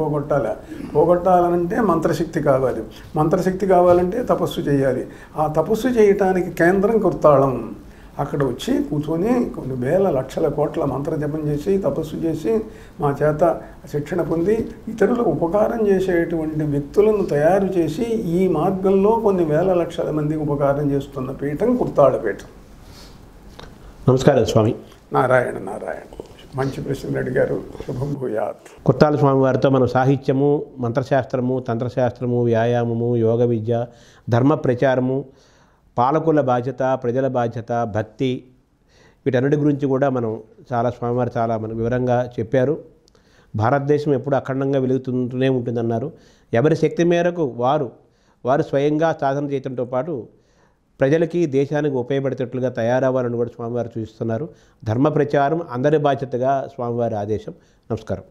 పోగొట్టాలంటే మంత్రశక్తి కావాలి. మంత్రశక్తి కావాలంటే తపస్సు చేయాలి. ఆ తపస్సు చేయటానికి కేంద్రం కుర్తాళం. అక్కడ వచ్చి కూర్చొని కొన్ని వేల లక్షల కోట్ల మంత్ర జపం చేసి తపస్సు చేసి మా చేత శిక్షణ పొంది ఇతరులకు ఉపకారం చేసేటువంటి వ్యక్తులను తయారు చేసి ఈ మార్గంలో కొన్ని వేల లక్షల మందికి ఉపకారం చేస్తున్న పీఠం కుర్తాళ పీఠం.
నమస్కారం స్వామి.
నారాయణ. మంచి ప్రశ్నలు అడిగారు. శుభం భూయాత్.
కుర్తాళ స్వామి వారితో మనం సాహిత్యము, మంత్రశాస్త్రము, తంత్రశాస్త్రము, వ్యాయామము, యోగ విద్య, ధర్మ ప్రచారము, పాలకుల బాధ్యత, ప్రజల బాధ్యత, భక్తి, వీటన్నిటి గురించి కూడా మనం స్వామివారు చాలా మనకు వివరంగా చెప్పారు. భారతదేశం ఎప్పుడు అఖండంగా వెలుగుతూనే ఉంటుందన్నారు. ఎవరి శక్తి మేరకు వారు స్వయంగా సాధన చేయడంతో పాటు ప్రజలకి, దేశానికి ఉపయోగపడేటట్లుగా తయారవ్వాలని కూడా స్వామివారు సూచిస్తున్నారు. ధర్మ ప్రచారం అందరి బాధ్యతగా స్వామివారి ఆదేశం. నమస్కారం.